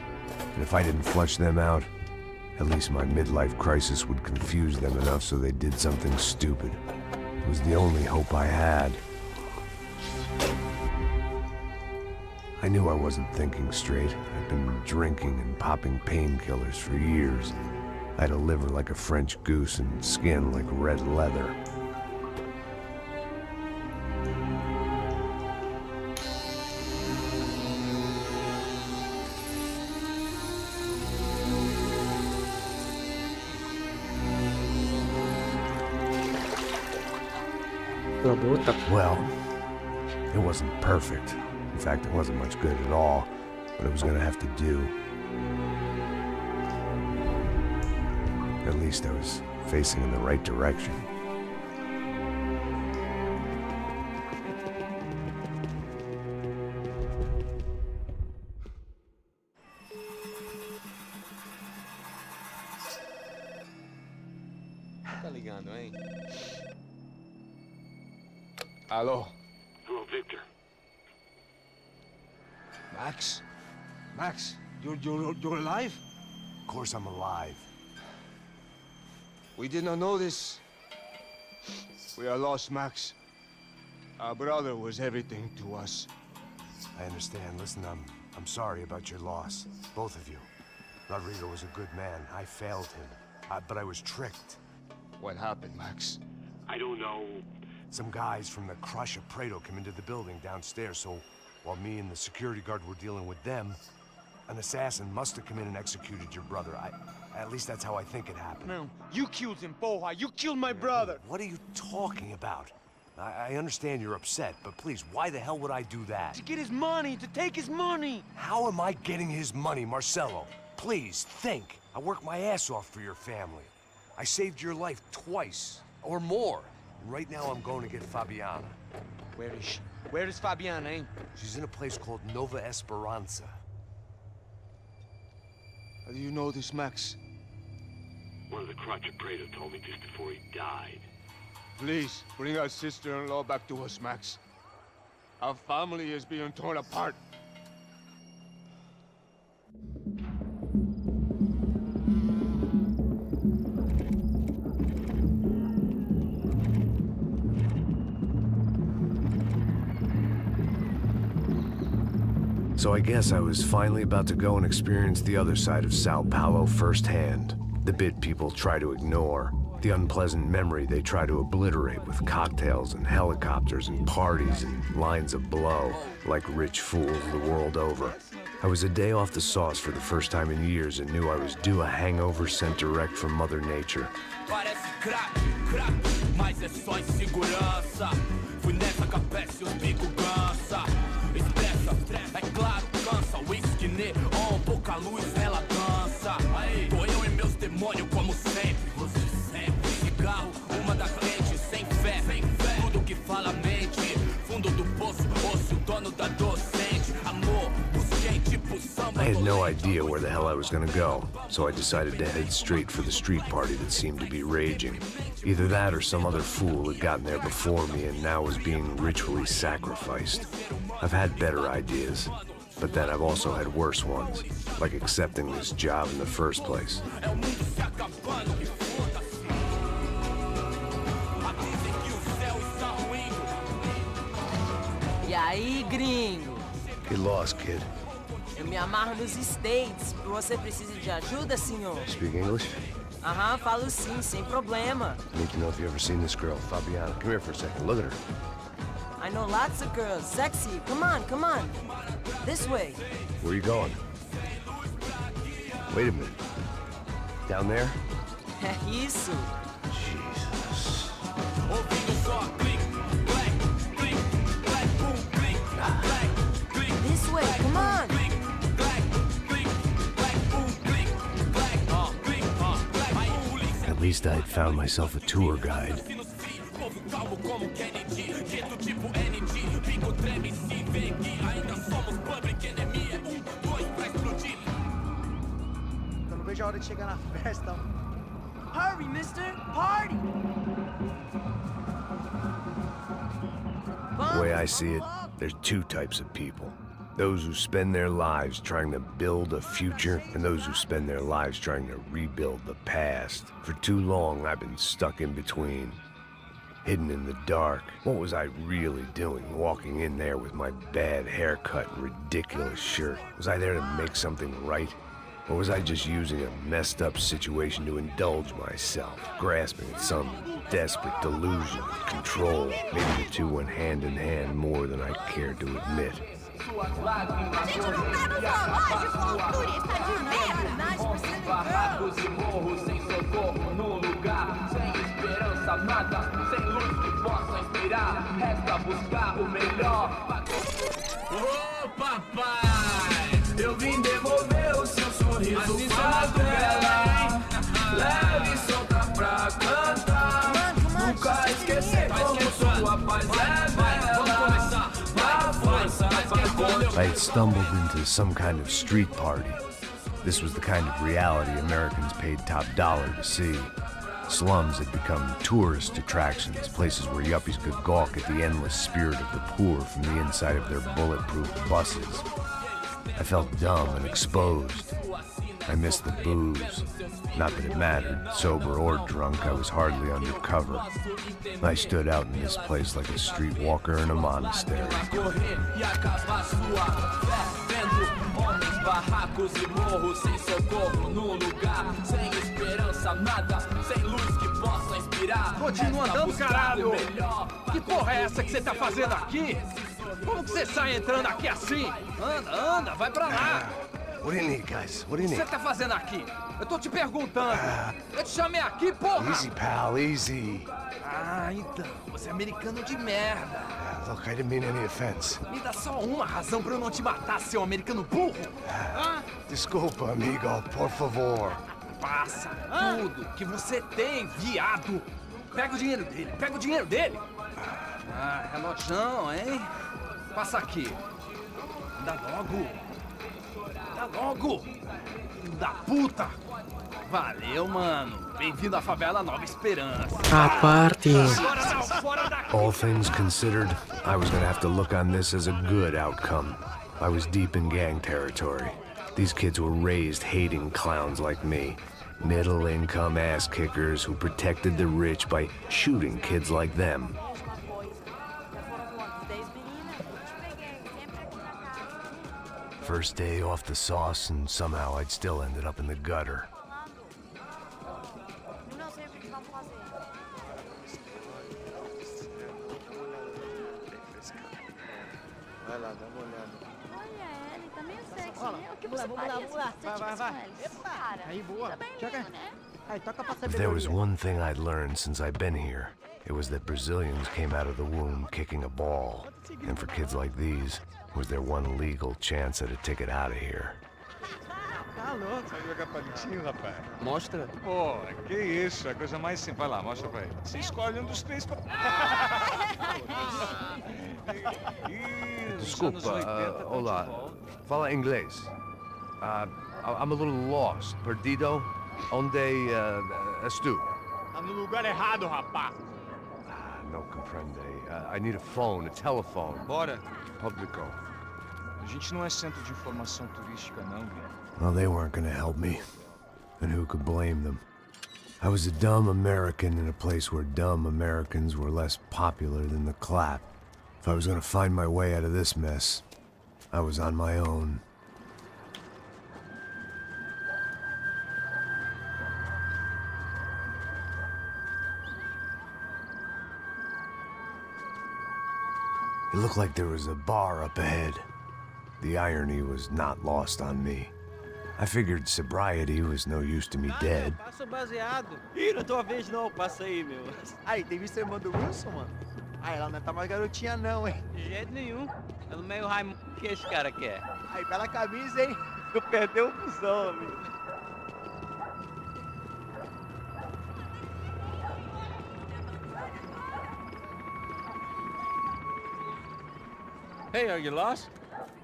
And if I didn't flush them out, at least my midlife crisis would confuse them enough so they did something stupid. It was the only hope I had. I knew I wasn't thinking straight. I'd been drinking and popping painkillers for years. I had a liver like a French goose and skin like red leather. Well, it wasn't perfect. In fact, it wasn't much good at all, but it was gonna have to do. At least I was facing in the right direction. Tá ligando, hein? Alô? Hello, Victor. Max? Max, you're alive? Of course I'm alive. We did not know this. We are lost, Max. Our brother was everything to us. I understand. Listen, I'm sorry about your loss. Both of you. Rodrigo was a good man. I failed him. But I was tricked. What happened, Max? I don't know. Some guys from the Crush of Prado came into the building downstairs, so while me and the security guard were dealing with them, an assassin must have come in and executed your brother. At least that's how I think it happened. No, you killed him, Porra. You killed my brother. What are you talking about? I understand you're upset, but please, why the hell would I do that? To get his money, to take his money. How am I getting his money, Marcelo? Please, think. I worked my ass off for your family. I saved your life twice, or more. Right now, I'm going to get Fabiana. Where is she? Where is Fabiana, eh? She's in a place called Nova Esperanza. How do you know this, Max? One of the Crotch of Prado told me just before he died. Please, bring our sister-in-law back to us, Max. Our family is being torn apart. So I guess I was finally about to go and experience the other side of Sao Paulo firsthand. The bit people try to ignore. The unpleasant memory they try to obliterate with cocktails and helicopters and parties and lines of blow, like rich fools the world over. I was a day off the sauce for the first time in years and knew I was due a hangover sent direct from Mother Nature. I had no idea where the hell I was gonna go, so I decided to head straight for the street party that seemed to be raging. Either that or some other fool had gotten there before me and now was being ritually sacrificed. I've had better ideas, but then I've also had worse ones, like accepting this job in the first place. E aí, gringo? Get lost, kid. Eu me amarro nos States. Você precisa de ajuda, senhor? Speak English? Aham, falo sim, sem problema. I need to know if you've ever seen this girl, Fabiana. Come here for a second. Look at her. I know lots of girls. Sexy. Come on, come on. This way. Where are you going? Wait a minute. Down there? Isso. Jesus. This way, come on. At least I'd found myself a tour guide. Eu não vejo a hora de chegar na festa. Hurry, mister! Party! The way I see it, there's two types of people. Those who spend their lives trying to build a future, and those who spend their lives trying to rebuild the past. For too long, I've been stuck in between. Hidden in the dark. What was I really doing, walking in there with my bad haircut and ridiculous shirt? Was I there to make something right? Or was I just using a messed up situation to indulge myself, grasping at some desperate delusion of control? Maybe the two went hand in hand more than I cared to admit. Ô papai, eu vim devolver o seu sorriso favela. Leve e solta pra cantar. Nunca esquecer como sua paz é bela. Dá força pra I had stumbled into some kind of street party. This was the kind of reality Americans paid top dollar to see. Slums had become tourist attractions, places where yuppies could gawk at the endless spirit of the poor from the inside of their bulletproof buses. I felt dumb and exposed. I missed the booze. Not that it mattered, sober or drunk, I was hardly undercover. I stood out in this place like a streetwalker in a monastery. barracos e morros sem socorro num lugar sem esperança, nada, sem luz que possa inspirar. Continua andando, caralho! Que porra é essa que você tá fazendo aqui? Como que você sai entrando aqui assim? Anda, anda, vai pra lá! What do you need, guys? What do you O que need? você tá fazendo aqui? Eu tô te perguntando. Eu te chamei aqui, porra! Easy, pal, easy. Ah, então, você é americano de merda. Look, I didn't mean any offense. Me dá só uma razão pra eu não te matar, seu americano burro. Desculpa, amigo, por favor. Passa tudo que você tem, viado. Pega o dinheiro dele, pega o dinheiro dele. Ah, relojão, hein? Passa aqui. Dá logo. Dá logo. Filho da puta. Valeu, mano. Bem-vindo à favela Nova Esperança. A parte. All things considered, I was gonna have to look on this as a good outcome. I was deep in gang territory. These kids were raised hating clowns like me. Middle-income ass-kickers who protected the rich by shooting kids like them. First day off the sauce, and somehow I'd still ended up in the gutter. Vai lá, dá uma olhada. Olha, ele tá meio sexy, Olha lá. né? O que Vamos você lá, faria vamos se lá. você Vai, tivesse vai, com vai. eles? Cara, Aí, boa. tá bem Chega. lindo, né? Aí, toca pra If there was one thing I'd learned since I'd been here, it was that Brazilians came out of the womb kicking a ball. And for kids like these, it was their one legal chance at a ticket out of here. Tá louco. Sabe jogar palitinho, rapaz? Mostra. Pô, que isso, é a coisa mais simples. Vai lá, mostra pra ele. Você escolhe um dos três pra... Desculpa, olá. Fala inglês. I'm a little lost. Perdido? Onde estou? Tá no lugar errado, rapaz. No comprende. I need a phone, a telephone. Bora. Publico. A gente não é centro de informação turística, não, Gui. Well, they weren't gonna help me. And who could blame them? I was a dumb American in a place where dumb Americans were less popular than the clap. If I was gonna find my way out of this mess, I was on my own. It looked like there was a bar up ahead. The irony was not lost on me. I figured sobriety was no use to me dead. Passa o baseado. Ih, não é tua vez não, passa aí, meu. Aí, tem visto a irmã do Wilson, mano? Ah, ela não tá mais garotinha não, hein? De jeito nenhum. Pelo meio Raimundo que esse cara quer. Aí, bela camisa, hein? Tu perdeu o busão, amigo. Hey, are you lost?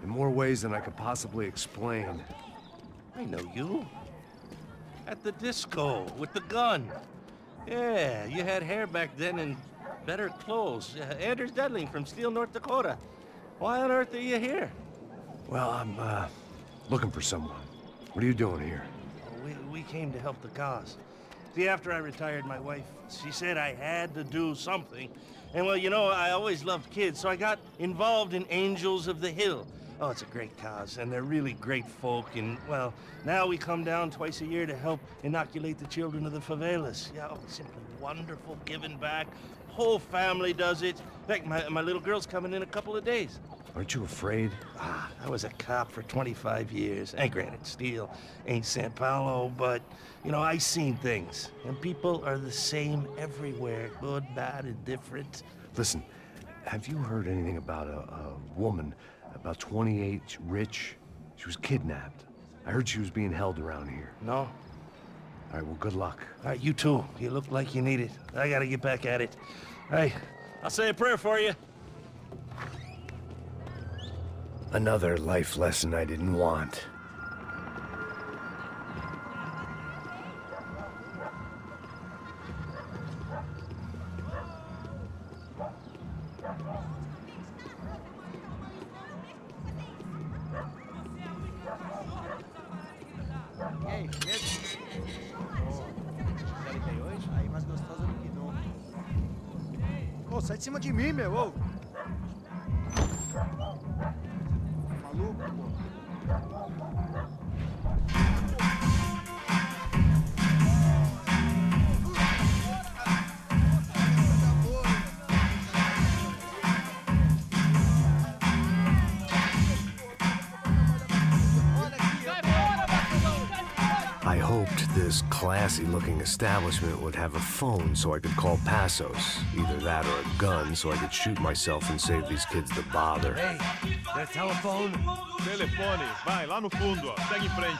In more ways than I could possibly explain. I know you. At the disco, with the gun. Yeah, you had hair back then and better clothes. Anders Dedling from Steele, North Dakota. Why on earth are you here? Well, I'm, looking for someone. What are you doing here? We came to help the cause. See, after I retired, my wife, she said I had to do something. And well, you know, I always loved kids, so I got involved in Angels of the Hill. Oh, it's a great cause, and they're really great folk, and, well, now we come down twice a year to help inoculate the children of the favelas. Yeah, oh, simply wonderful, giving back. Whole family does it. In fact, my little girl's coming in a couple of days. Aren't you afraid? I was a cop for 25 years. And granted, Steele ain't San Paulo, but, you know, I seen things. And people are the same everywhere, good, bad, and different. Listen, have you heard anything about a woman, about 28, rich? She was kidnapped. I heard she was being held around here. No. All right, well, good luck. All right, you too. You look like you need it. I gotta get back at it. All right, I'll say a prayer for you. Another life lesson I didn't want. Ô, sai de cima de mim, meu, ô! Maluco, pô. I hoped this classy-looking establishment would have a phone so I could call Passos. Either that or a gun so I could shoot myself and save these kids the bother. Hey, that telephone? Telefone, vai, lá no fundo, ó. Segue em frente.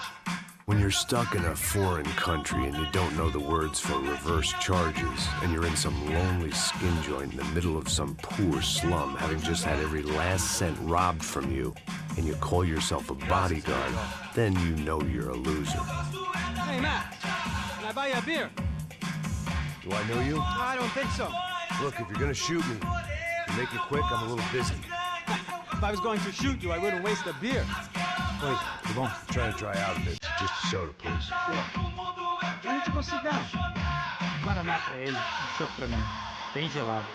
When you're stuck in a foreign country and you don't know the words for reverse charges, and you're in some lonely skin joint in the middle of some poor slum, having just had every last cent robbed from you, and you call yourself a bodyguard, then you know you're a loser. Hey, Matt, can I buy you a beer? Do I know you? I don't think so. Look, if you're gonna shoot me, to make it quick, I'm a little busy. If I was going to shoot you, I wouldn't waste a beer. Wait, come on. Try to dry out a bit. Just a soda, please. A gente com cigarro. Guaraná pra ele, chopp pra mim. Bem gelado.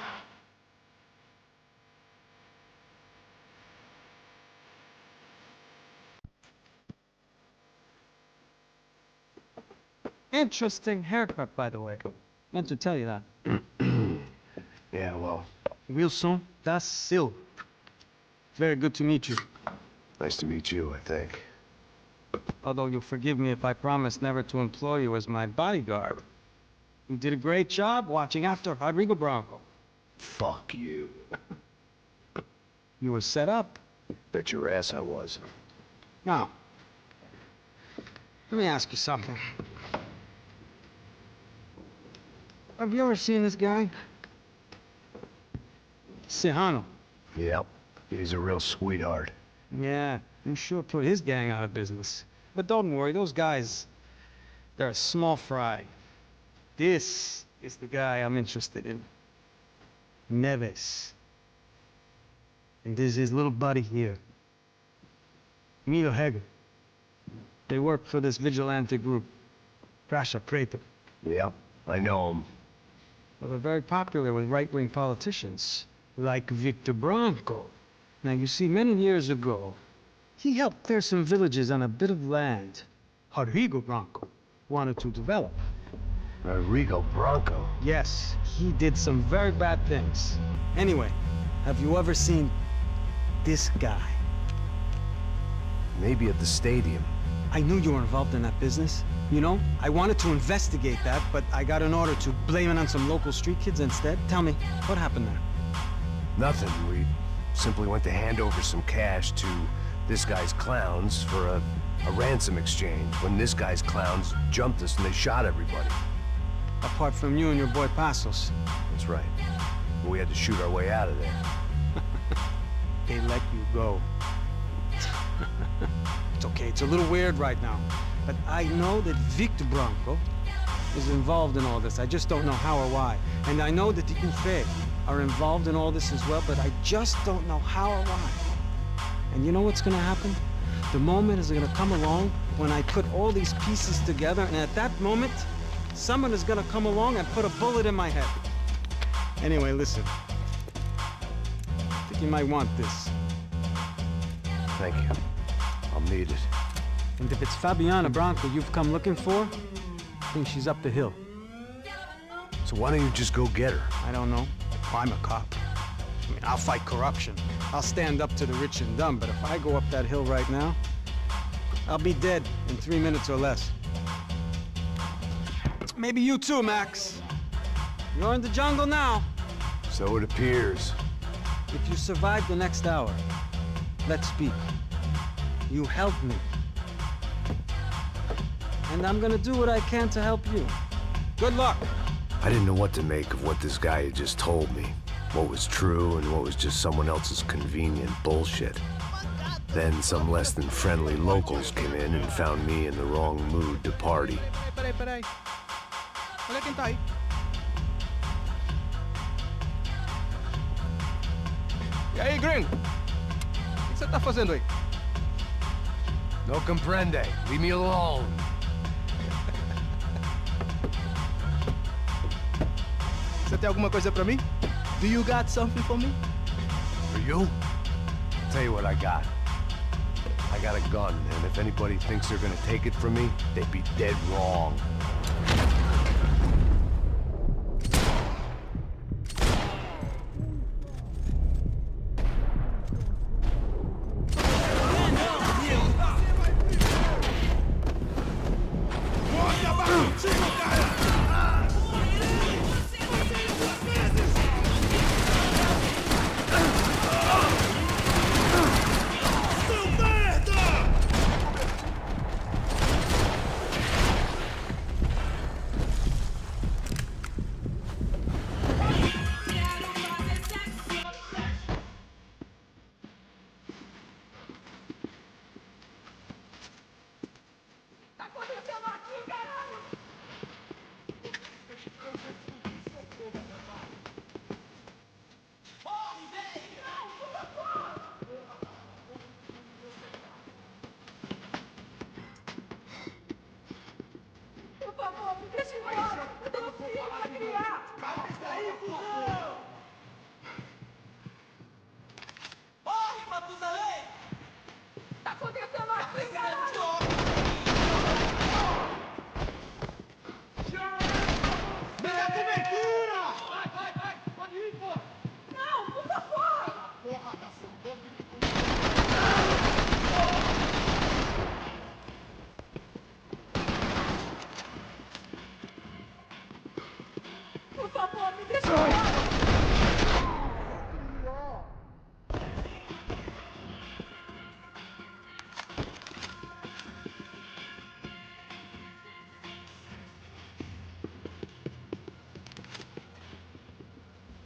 Interesting haircut, by the way. Meant to tell you that. Yeah, well. Wilson da Silva. Very good to meet you. Nice to meet you, I think. Although you'll forgive me if I promise never to employ you as my bodyguard. You did a great job watching after Rodrigo Bronco. Fuck you. You were set up. Bet your ass I was. Now, let me ask you something. Have you ever seen this guy? Sejano. Yep. He's a real sweetheart. Yeah, he sure put his gang out of business. But don't worry, those guys, they're a small fry. This is the guy I'm interested in. Neves. And this is his little buddy here. Emilio Heger. They work for this vigilante group, Prasha Preto. Yep, I know him. Well, they're very popular with right-wing politicians, like Victor Bronco. Now, you see, many years ago, he helped clear some villages on a bit of land Rodrigo Bronco wanted to develop. Rodrigo Bronco? Yes, he did some very bad things. Anyway, have you ever seen this guy? Maybe at the stadium. I knew you were involved in that business. You know, I wanted to investigate that, but I got an order to blame it on some local street kids instead. Tell me, what happened there? Nothing. We simply went to hand over some cash to this guy's clowns for a ransom exchange when this guy's clowns jumped us and they shot everybody. Apart from you and your boy Passos. That's right. We had to shoot our way out of there. they let you go. It's okay, it's a little weird right now. But I know that Victor Branco is involved in all this. I just don't know how or why. And I know that the UFE are involved in all this as well, but I just don't know how or why. And you know what's gonna happen? The moment is gonna come along when I put all these pieces together, and at that moment, someone is gonna come along and put a bullet in my head. Anyway, listen. I think you might want this. Thank you. I'll need it. And if it's Fabiana Branco you've come looking for, I think she's up the hill. So why don't you just go get her? I don't know. I'm a cop. I mean, I'll fight corruption. I'll stand up to the rich and dumb, but if I go up that hill right now, I'll be dead in 3 minutes or less. Maybe you too, Max. You're in the jungle now. So it appears. If you survive the next hour, let's speak. You help me. And I'm gonna do what I can to help you. Good luck. I didn't know what to make of what this guy had just told me. What was true and what was just someone else's convenient bullshit. Then some less than friendly locals came in and found me in the wrong mood to party. Peraí. Olha quem tá aí. E aí, gringo? O que você tá fazendo aí? No comprende. Leave me alone. Você tem alguma coisa pra mim? Do you got something for me? For you? I'll tell you what I got. I got a gun, and if anybody thinks they're gonna take it from me, they'd be dead wrong.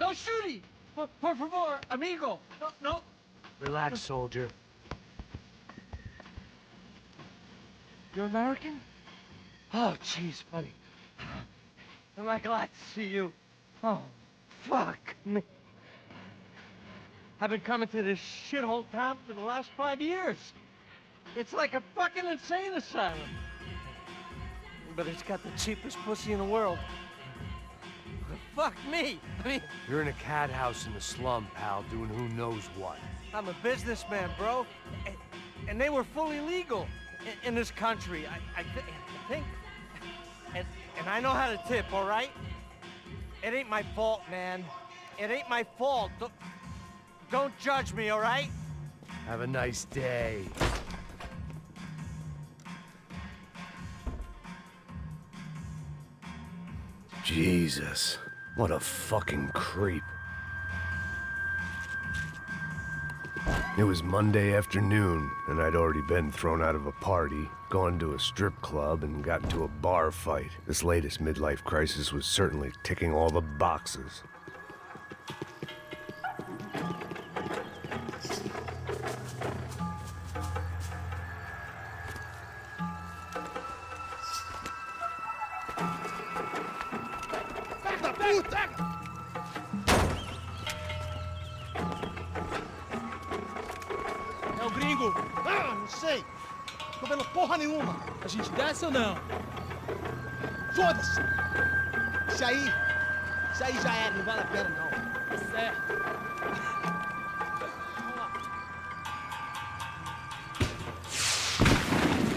No shooting! Por favor, amigo! No. Relax, soldier. You're American? Oh, jeez, buddy. Am I glad to see you? Oh, fuck me. I've been coming to this shithole town for the last 5 years. It's like a fucking insane asylum. But it's got the cheapest pussy in the world. Fuck me. I mean, You're in a cat house in the slum, pal, doing who knows what. I'm a businessman, bro. And they were fully legal in this country. I think. And I know how to tip, all right? It ain't my fault, man. It ain't my fault. Don't judge me, all right? Have a nice day. Jesus, what a fucking creep. It was Monday afternoon, and I'd already been thrown out of a party, gone to a strip club, and got into a bar fight. This latest midlife crisis was certainly ticking all the boxes. É o gringo! Ah, não sei. Tô vendo porra nenhuma. A gente desce ou não? Foda-se. Isso aí já era, não vale a pena não. Certo.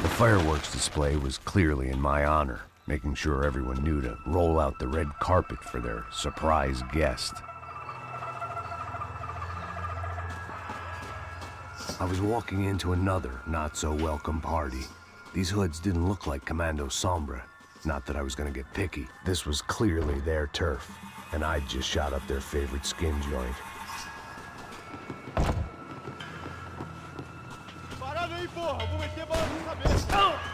The fireworks display was clearly in my honor, making sure everyone knew to roll out the red carpet for their surprise guest. I was walking into another not-so-welcome party. These hoods didn't look like Commando Sombra. Not that I was gonna get picky. This was clearly their turf, and I'd just shot up their favorite skin joint. Parada aí, porra! Vou meter bala na cabeça!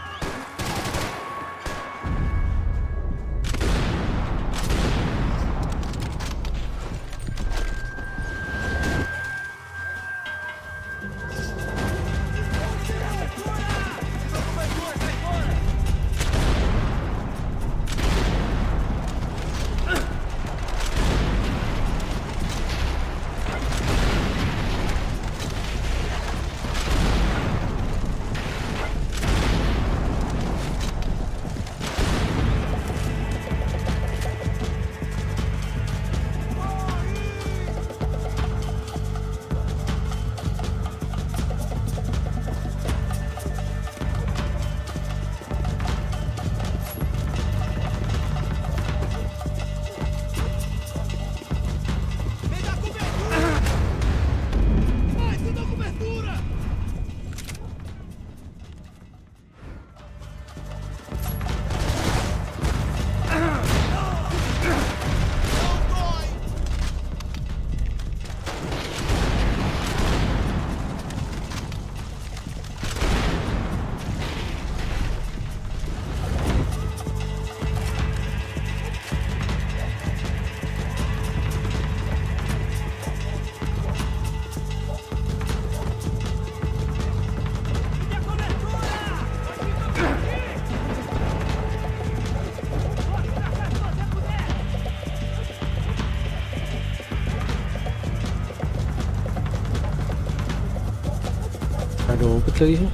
Ada obat lagi.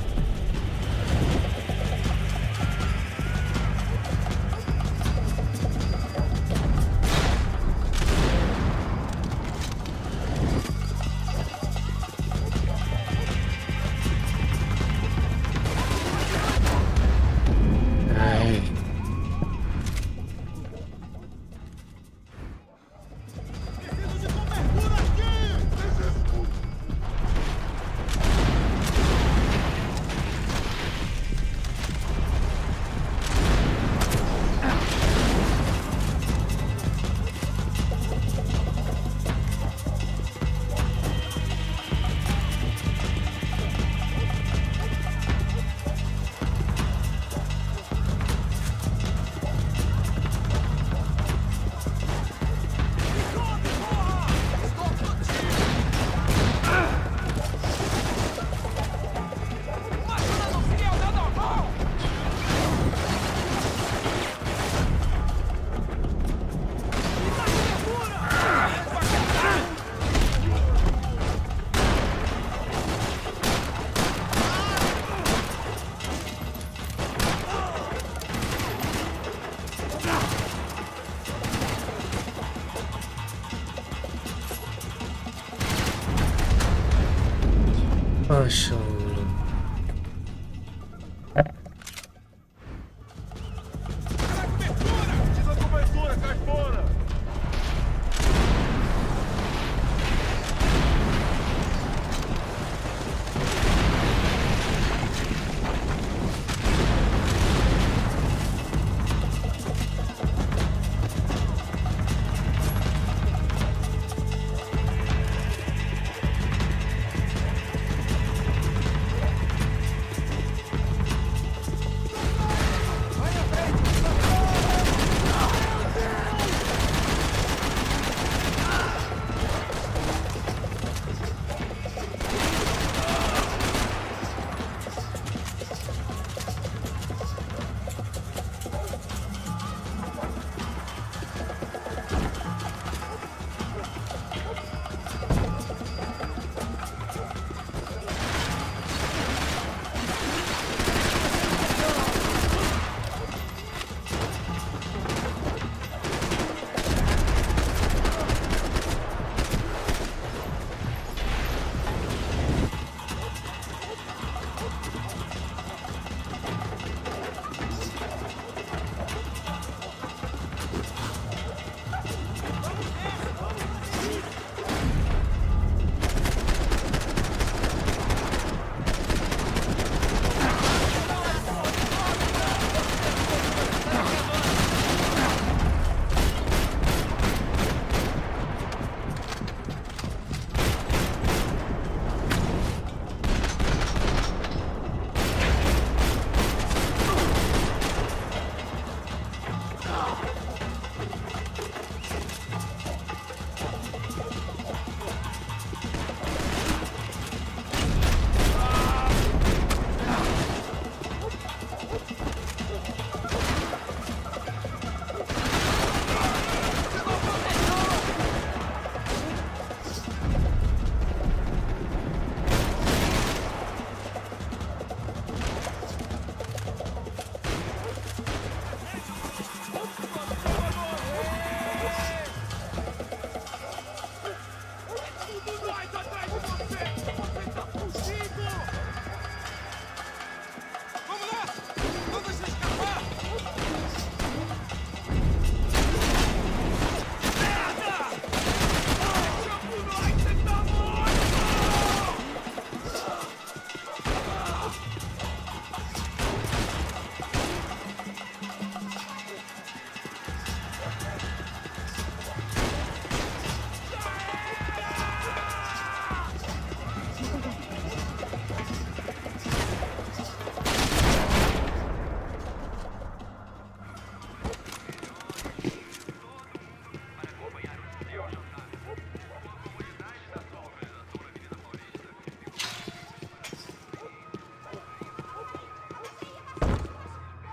Masya Allah.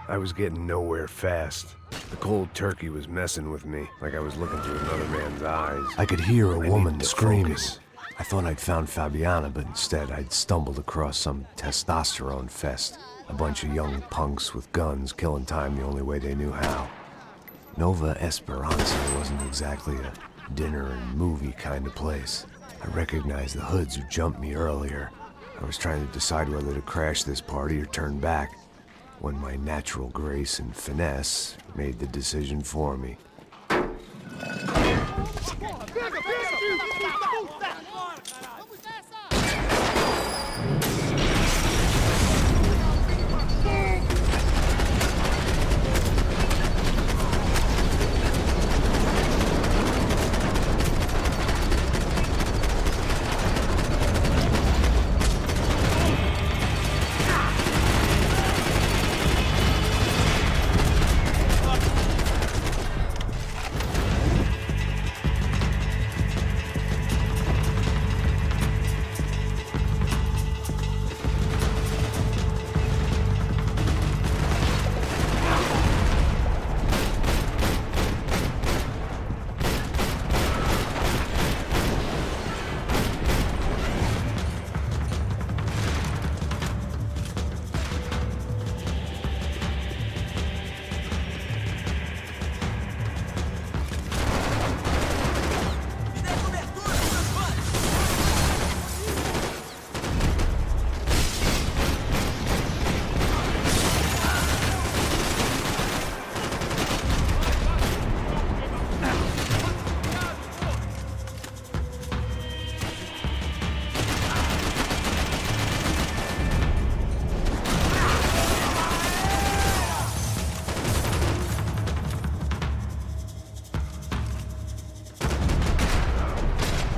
I was getting nowhere fast. The cold turkey was messing with me, like I was looking through another man's eyes. I could hear a woman screaming. I thought I'd found Fabiana, but instead I'd stumbled across some testosterone fest. A bunch of young punks with guns killing time the only way they knew how. Nova Esperanza wasn't exactly a dinner and movie kind of place. I recognized the hoods who jumped me earlier. I was trying to decide whether to crash this party or turn back, when my natural grace and finesse made the decision for me.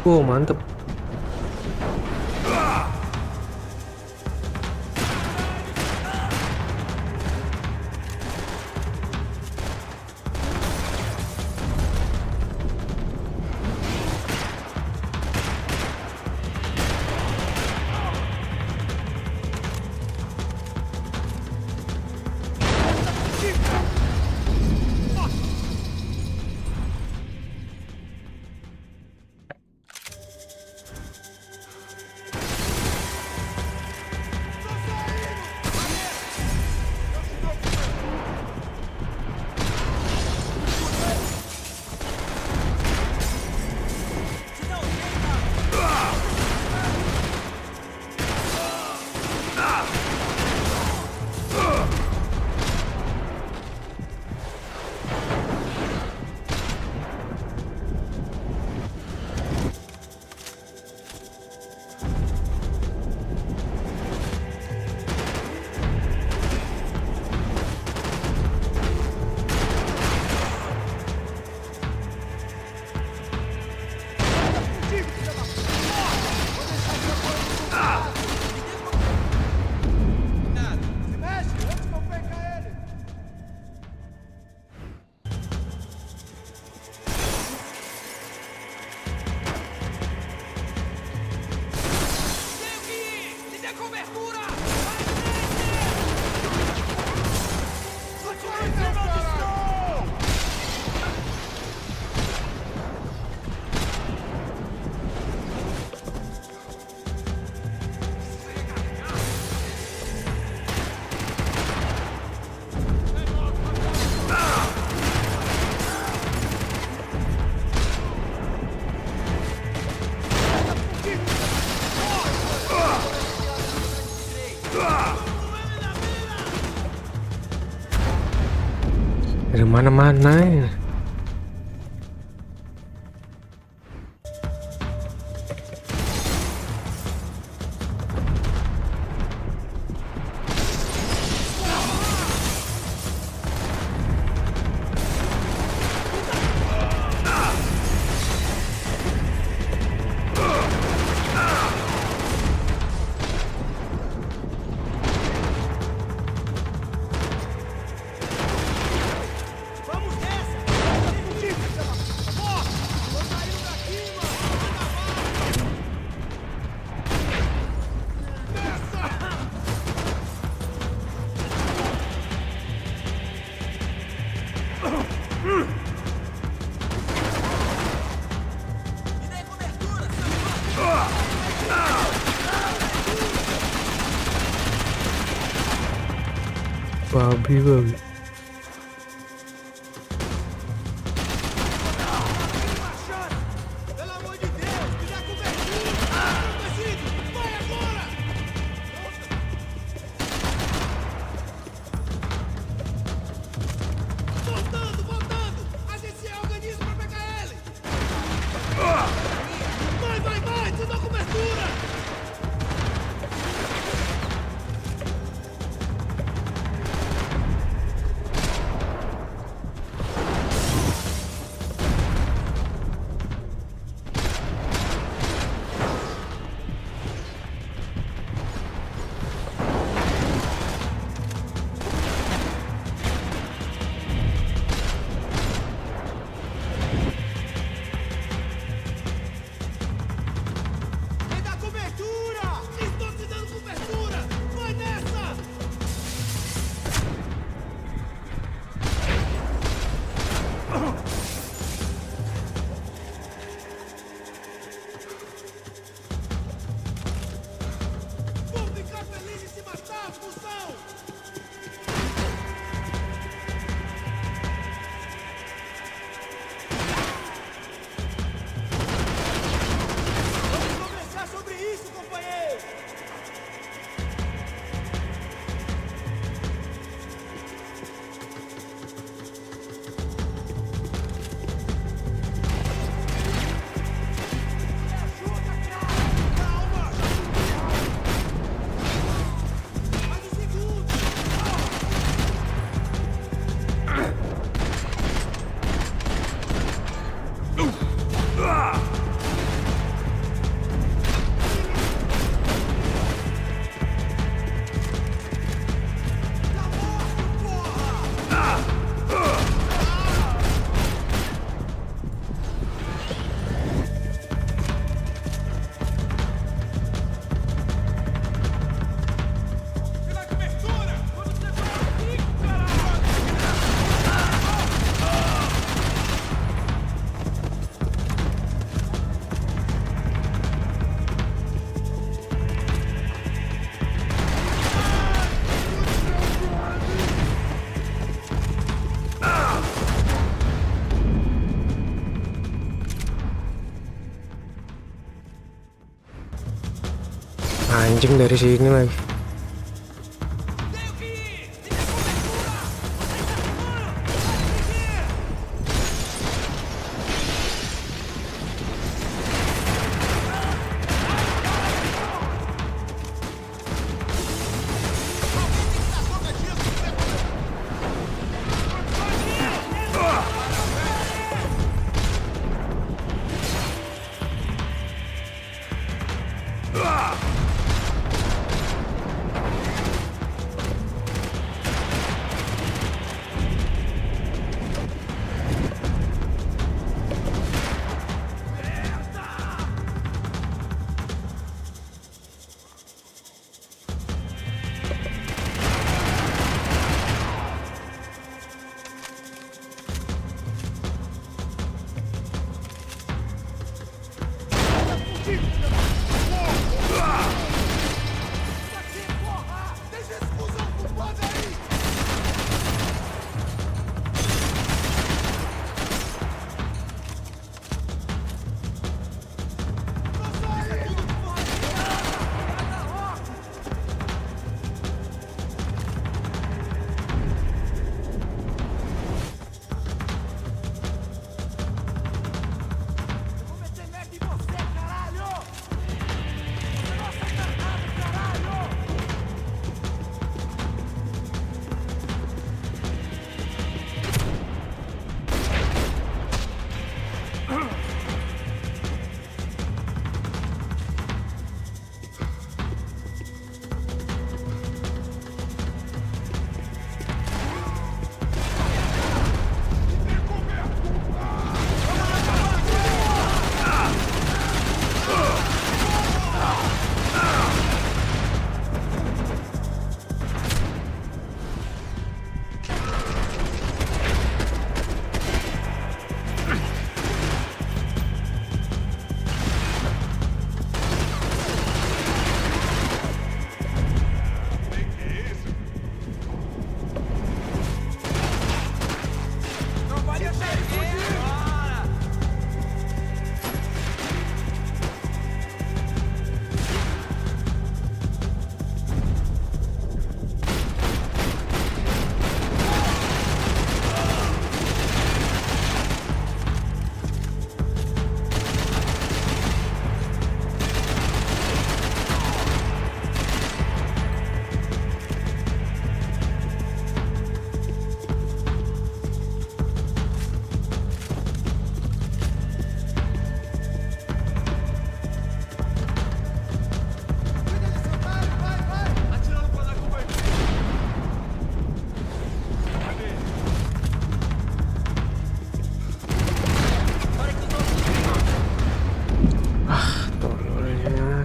Oh, mantep. Dari mana-mana ya. Vamos nessa! Viva. Anjing dari sini lagi.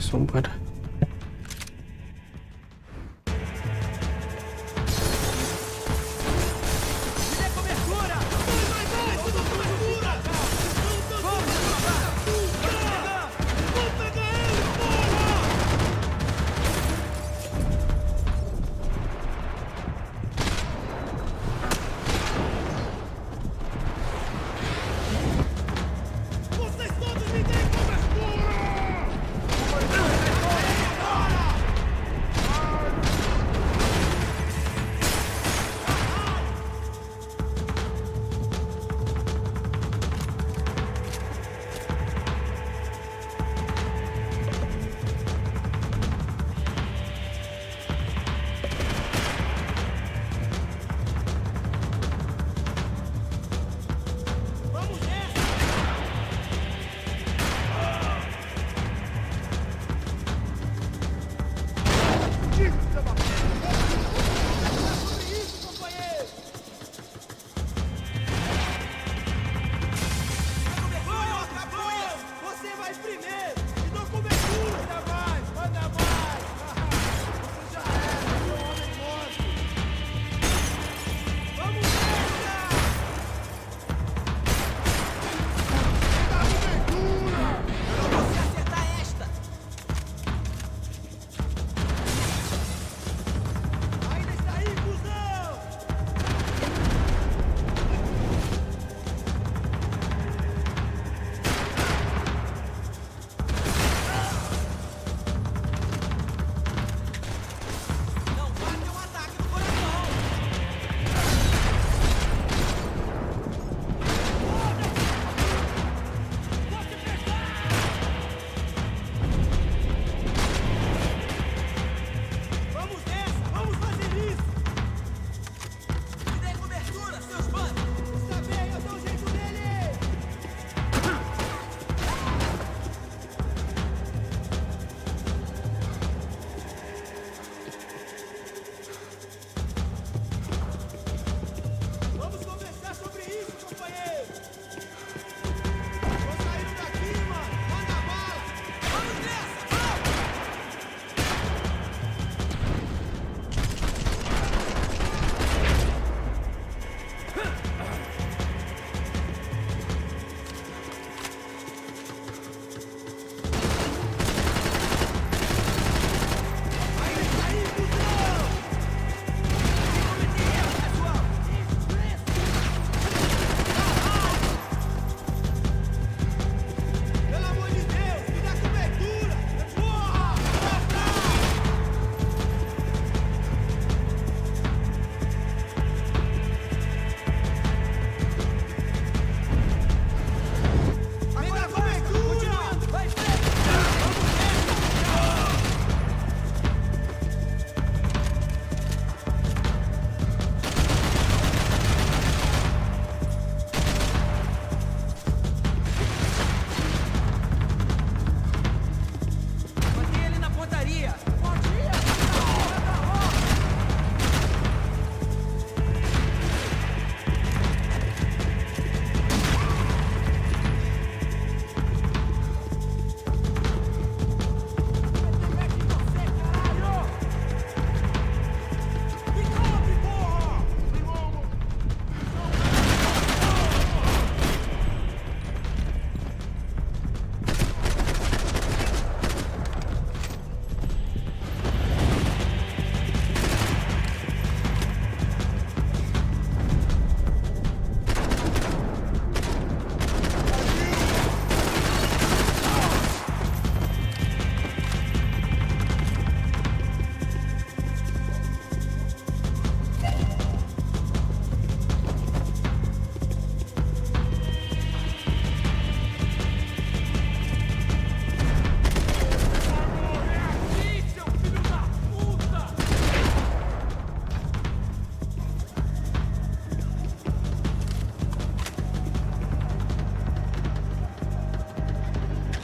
sumpah dah.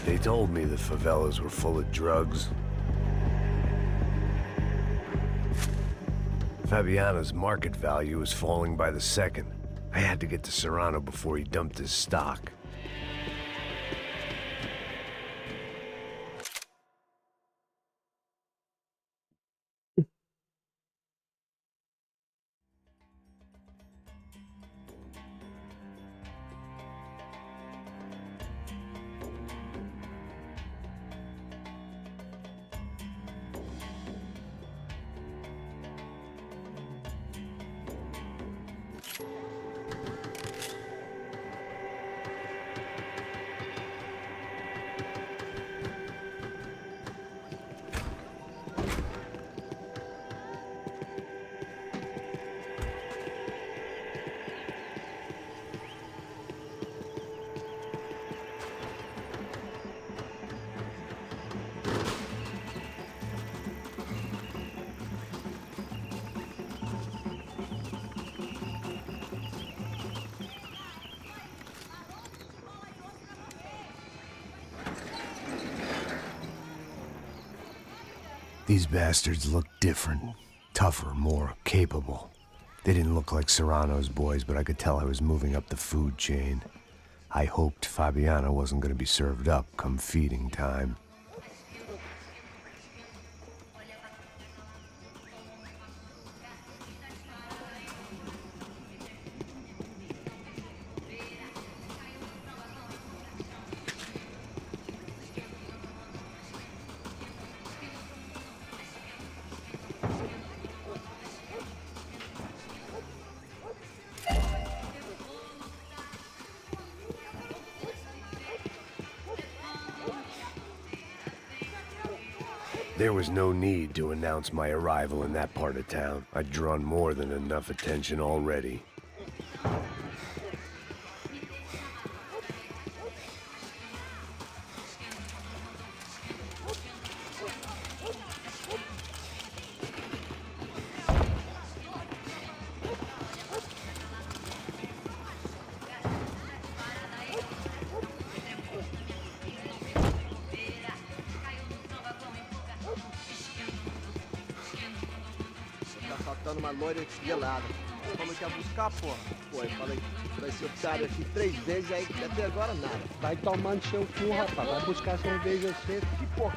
They told me the favelas were full of drugs. Fabiana's market value was falling by the second. I had to get to Serrano before he dumped his stock. These bastards looked different, tougher, more capable. They didn't look like Serrano's boys, but I could tell I was moving up the food chain. I hoped Fabiana wasn't going to be served up come feeding time. There was no need to announce my arrival in that part of town. I'd drawn more than enough attention already. Uma loira esguelada. Falou que ia buscar, porra. Foi, falei, vai ser otário aqui 3 vezes, aí até agora nada. Vai tomando seu cu, rapaz. Vai buscar cerveja cedo. Que porra.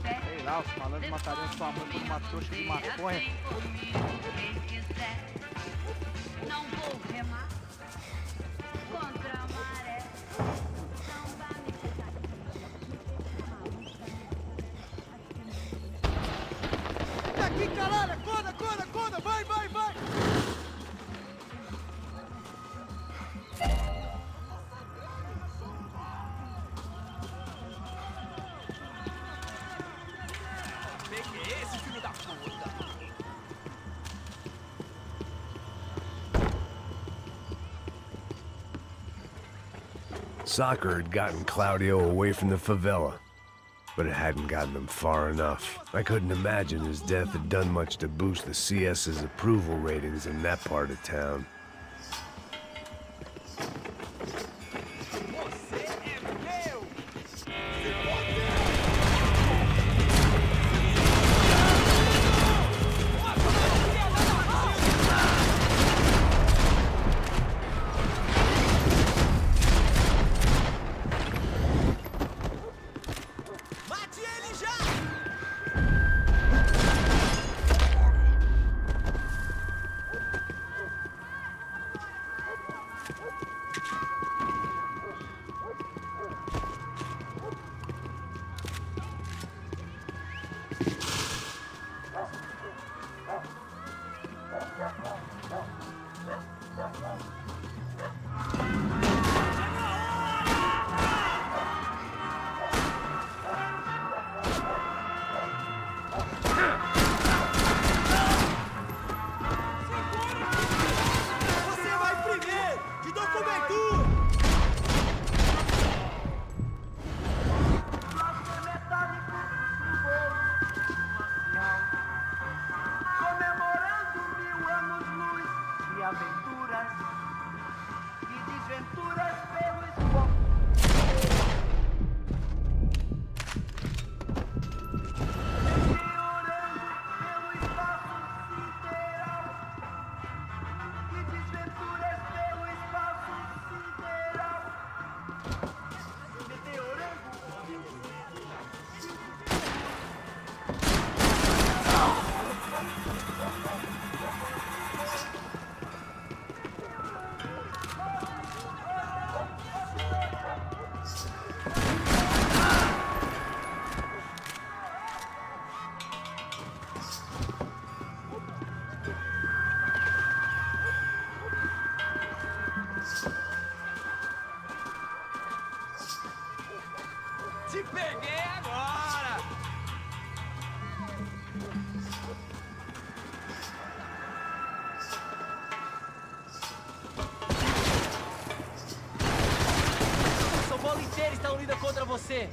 Sei lá, os malandros matariam sua mãe por uma trouxa de maconha. Não vou remar contra a maré. Aqui, caralho! Acorda! Vai! Peguei esse filho da puta! Soccer had gotten Claudio away from the favela, but it hadn't gotten him far enough. I couldn't imagine his death had done much to boost the CS's approval ratings in that part of town. Te peguei agora! São Paulo inteira está unida contra você.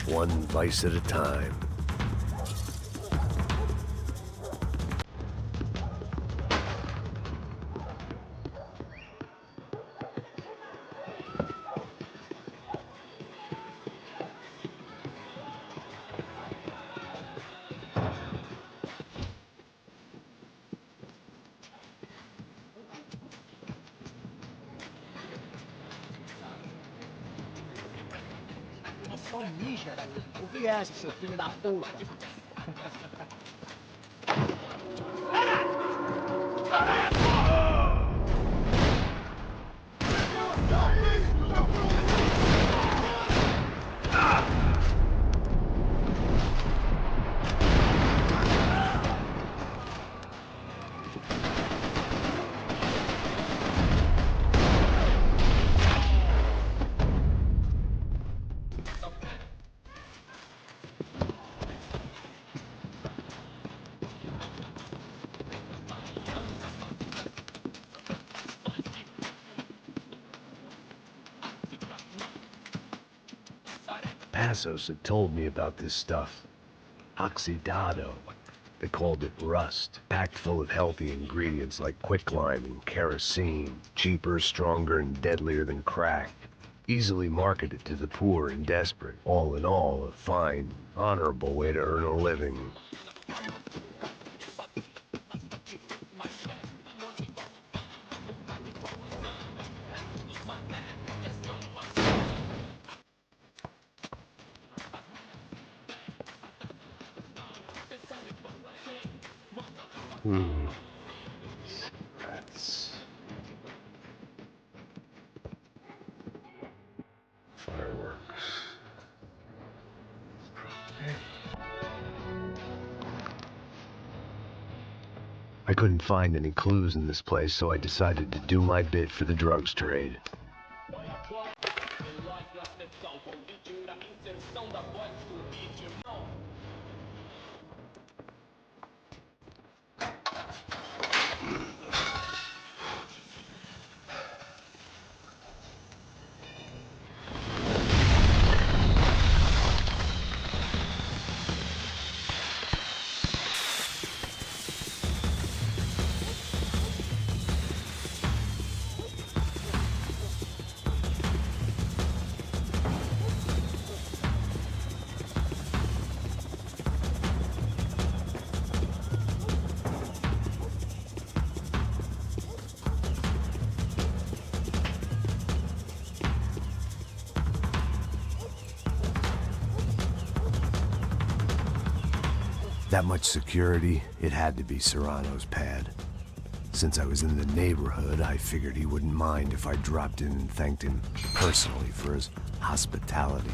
One vice at a time. Só mija daqui. O que é esse, seu filho da puta? Passos had told me about this stuff. Oxidado. They called it rust, packed full of healthy ingredients like quicklime and kerosene, cheaper, stronger, and deadlier than crack. Easily marketed to the poor and desperate. All in all, a fine, honorable way to earn a living. Rats. Fireworks. I couldn't find any clues in this place, so I decided to do my bit for the drugs trade. That much security, it had to be Serrano's pad. Since I was in the neighborhood, I figured he wouldn't mind if I dropped in and thanked him personally for his hospitality.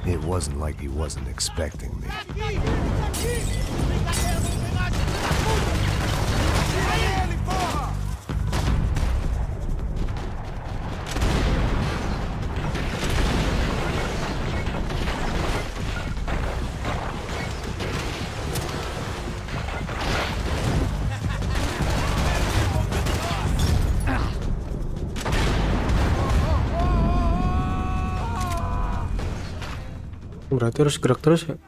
It wasn't like he wasn't expecting me. Berarti harus gerak terus ya.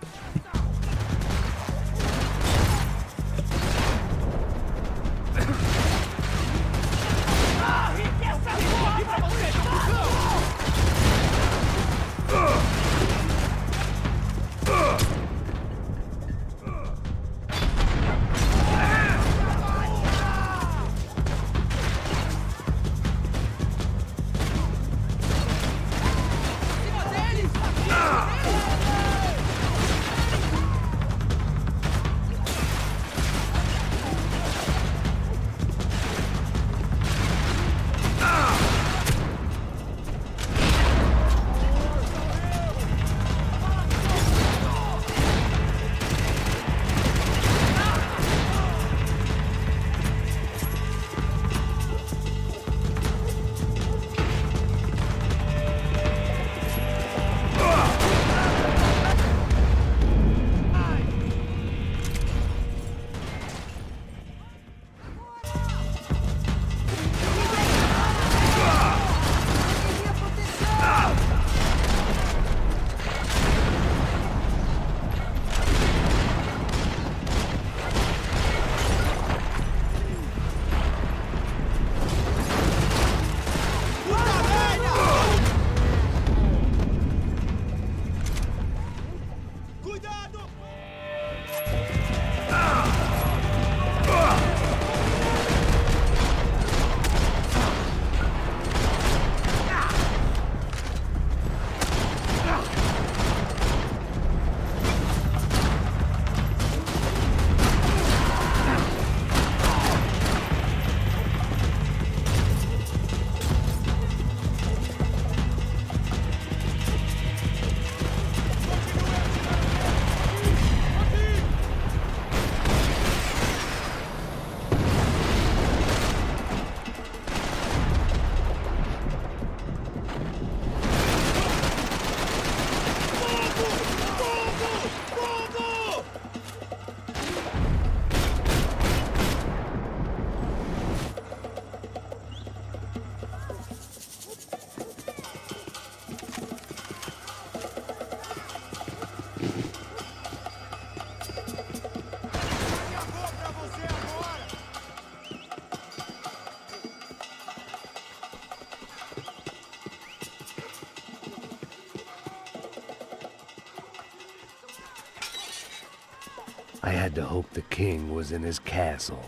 I had to hope the king was in his castle.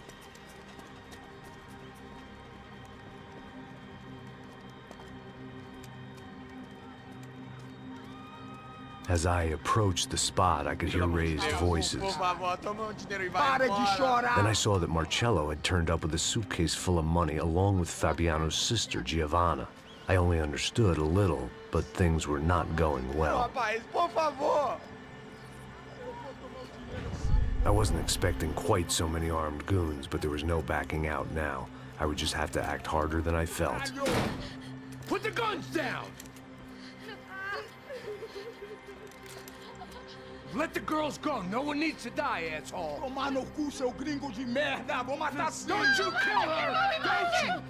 As I approached the spot, I could hear raised voices. Then I saw that Marcello had turned up with a suitcase full of money along with Fabiano's sister, Giovanna. I only understood a little, but things were not going well. I wasn't expecting quite so many armed goons, but there was no backing out now. I would just have to act harder than I felt. Put the guns down! Let the girls go. No one needs to die, asshole. Tomar no cu, seu gringo de merda. Vou matar sim. Don't you kill her! Don't you?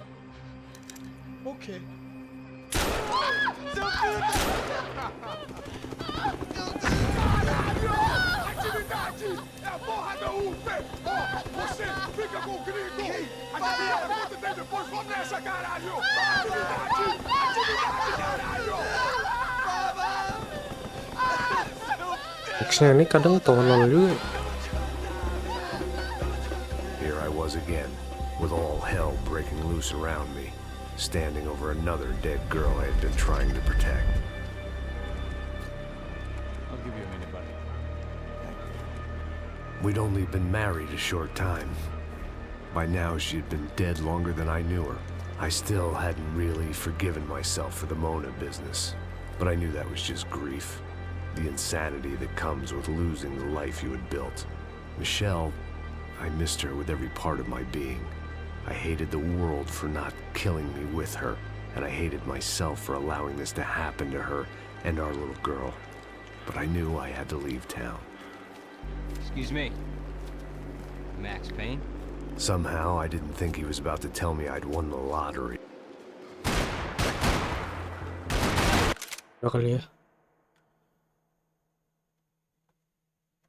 Okay. Caralho! Atividade! É a porra da UFE! Ó, você fica com o gringo! Adivinha quanto tem depois? Vamos nessa, caralho! Atividade! Atividade, caralho! Actionnya ini kadang tolol juga. Here I was again, with all hell breaking loose around me, standing over another dead girl I had been trying to protect. give you a minute, buddy. We'd only been married a short time. By now, she had been dead longer than I knew her. I still hadn't really forgiven myself for the Mona business, but I knew that was just grief. The insanity that comes with losing the life you had built. Michelle, I missed her with every part of my being. I hated the world for not killing me with her, and I hated myself for allowing this to happen to her and our little girl. But I knew I had to leave town. Excuse me. Max Payne? Somehow, I didn't think he was about to tell me I'd won the lottery. Udah kali ya.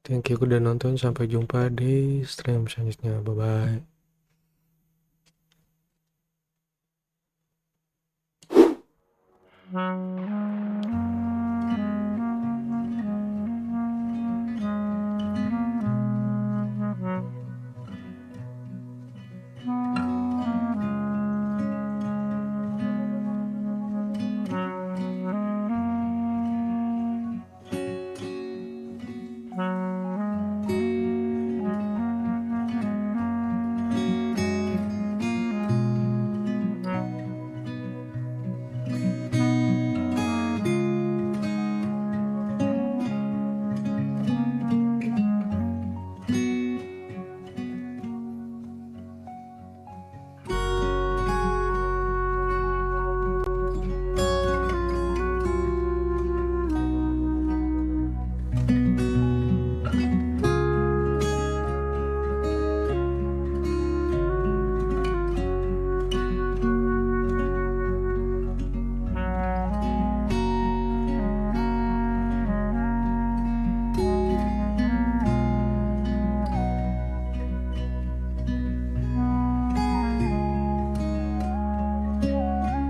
Thank you udah nonton. Sampai jumpa di stream selanjutnya. Bye-bye.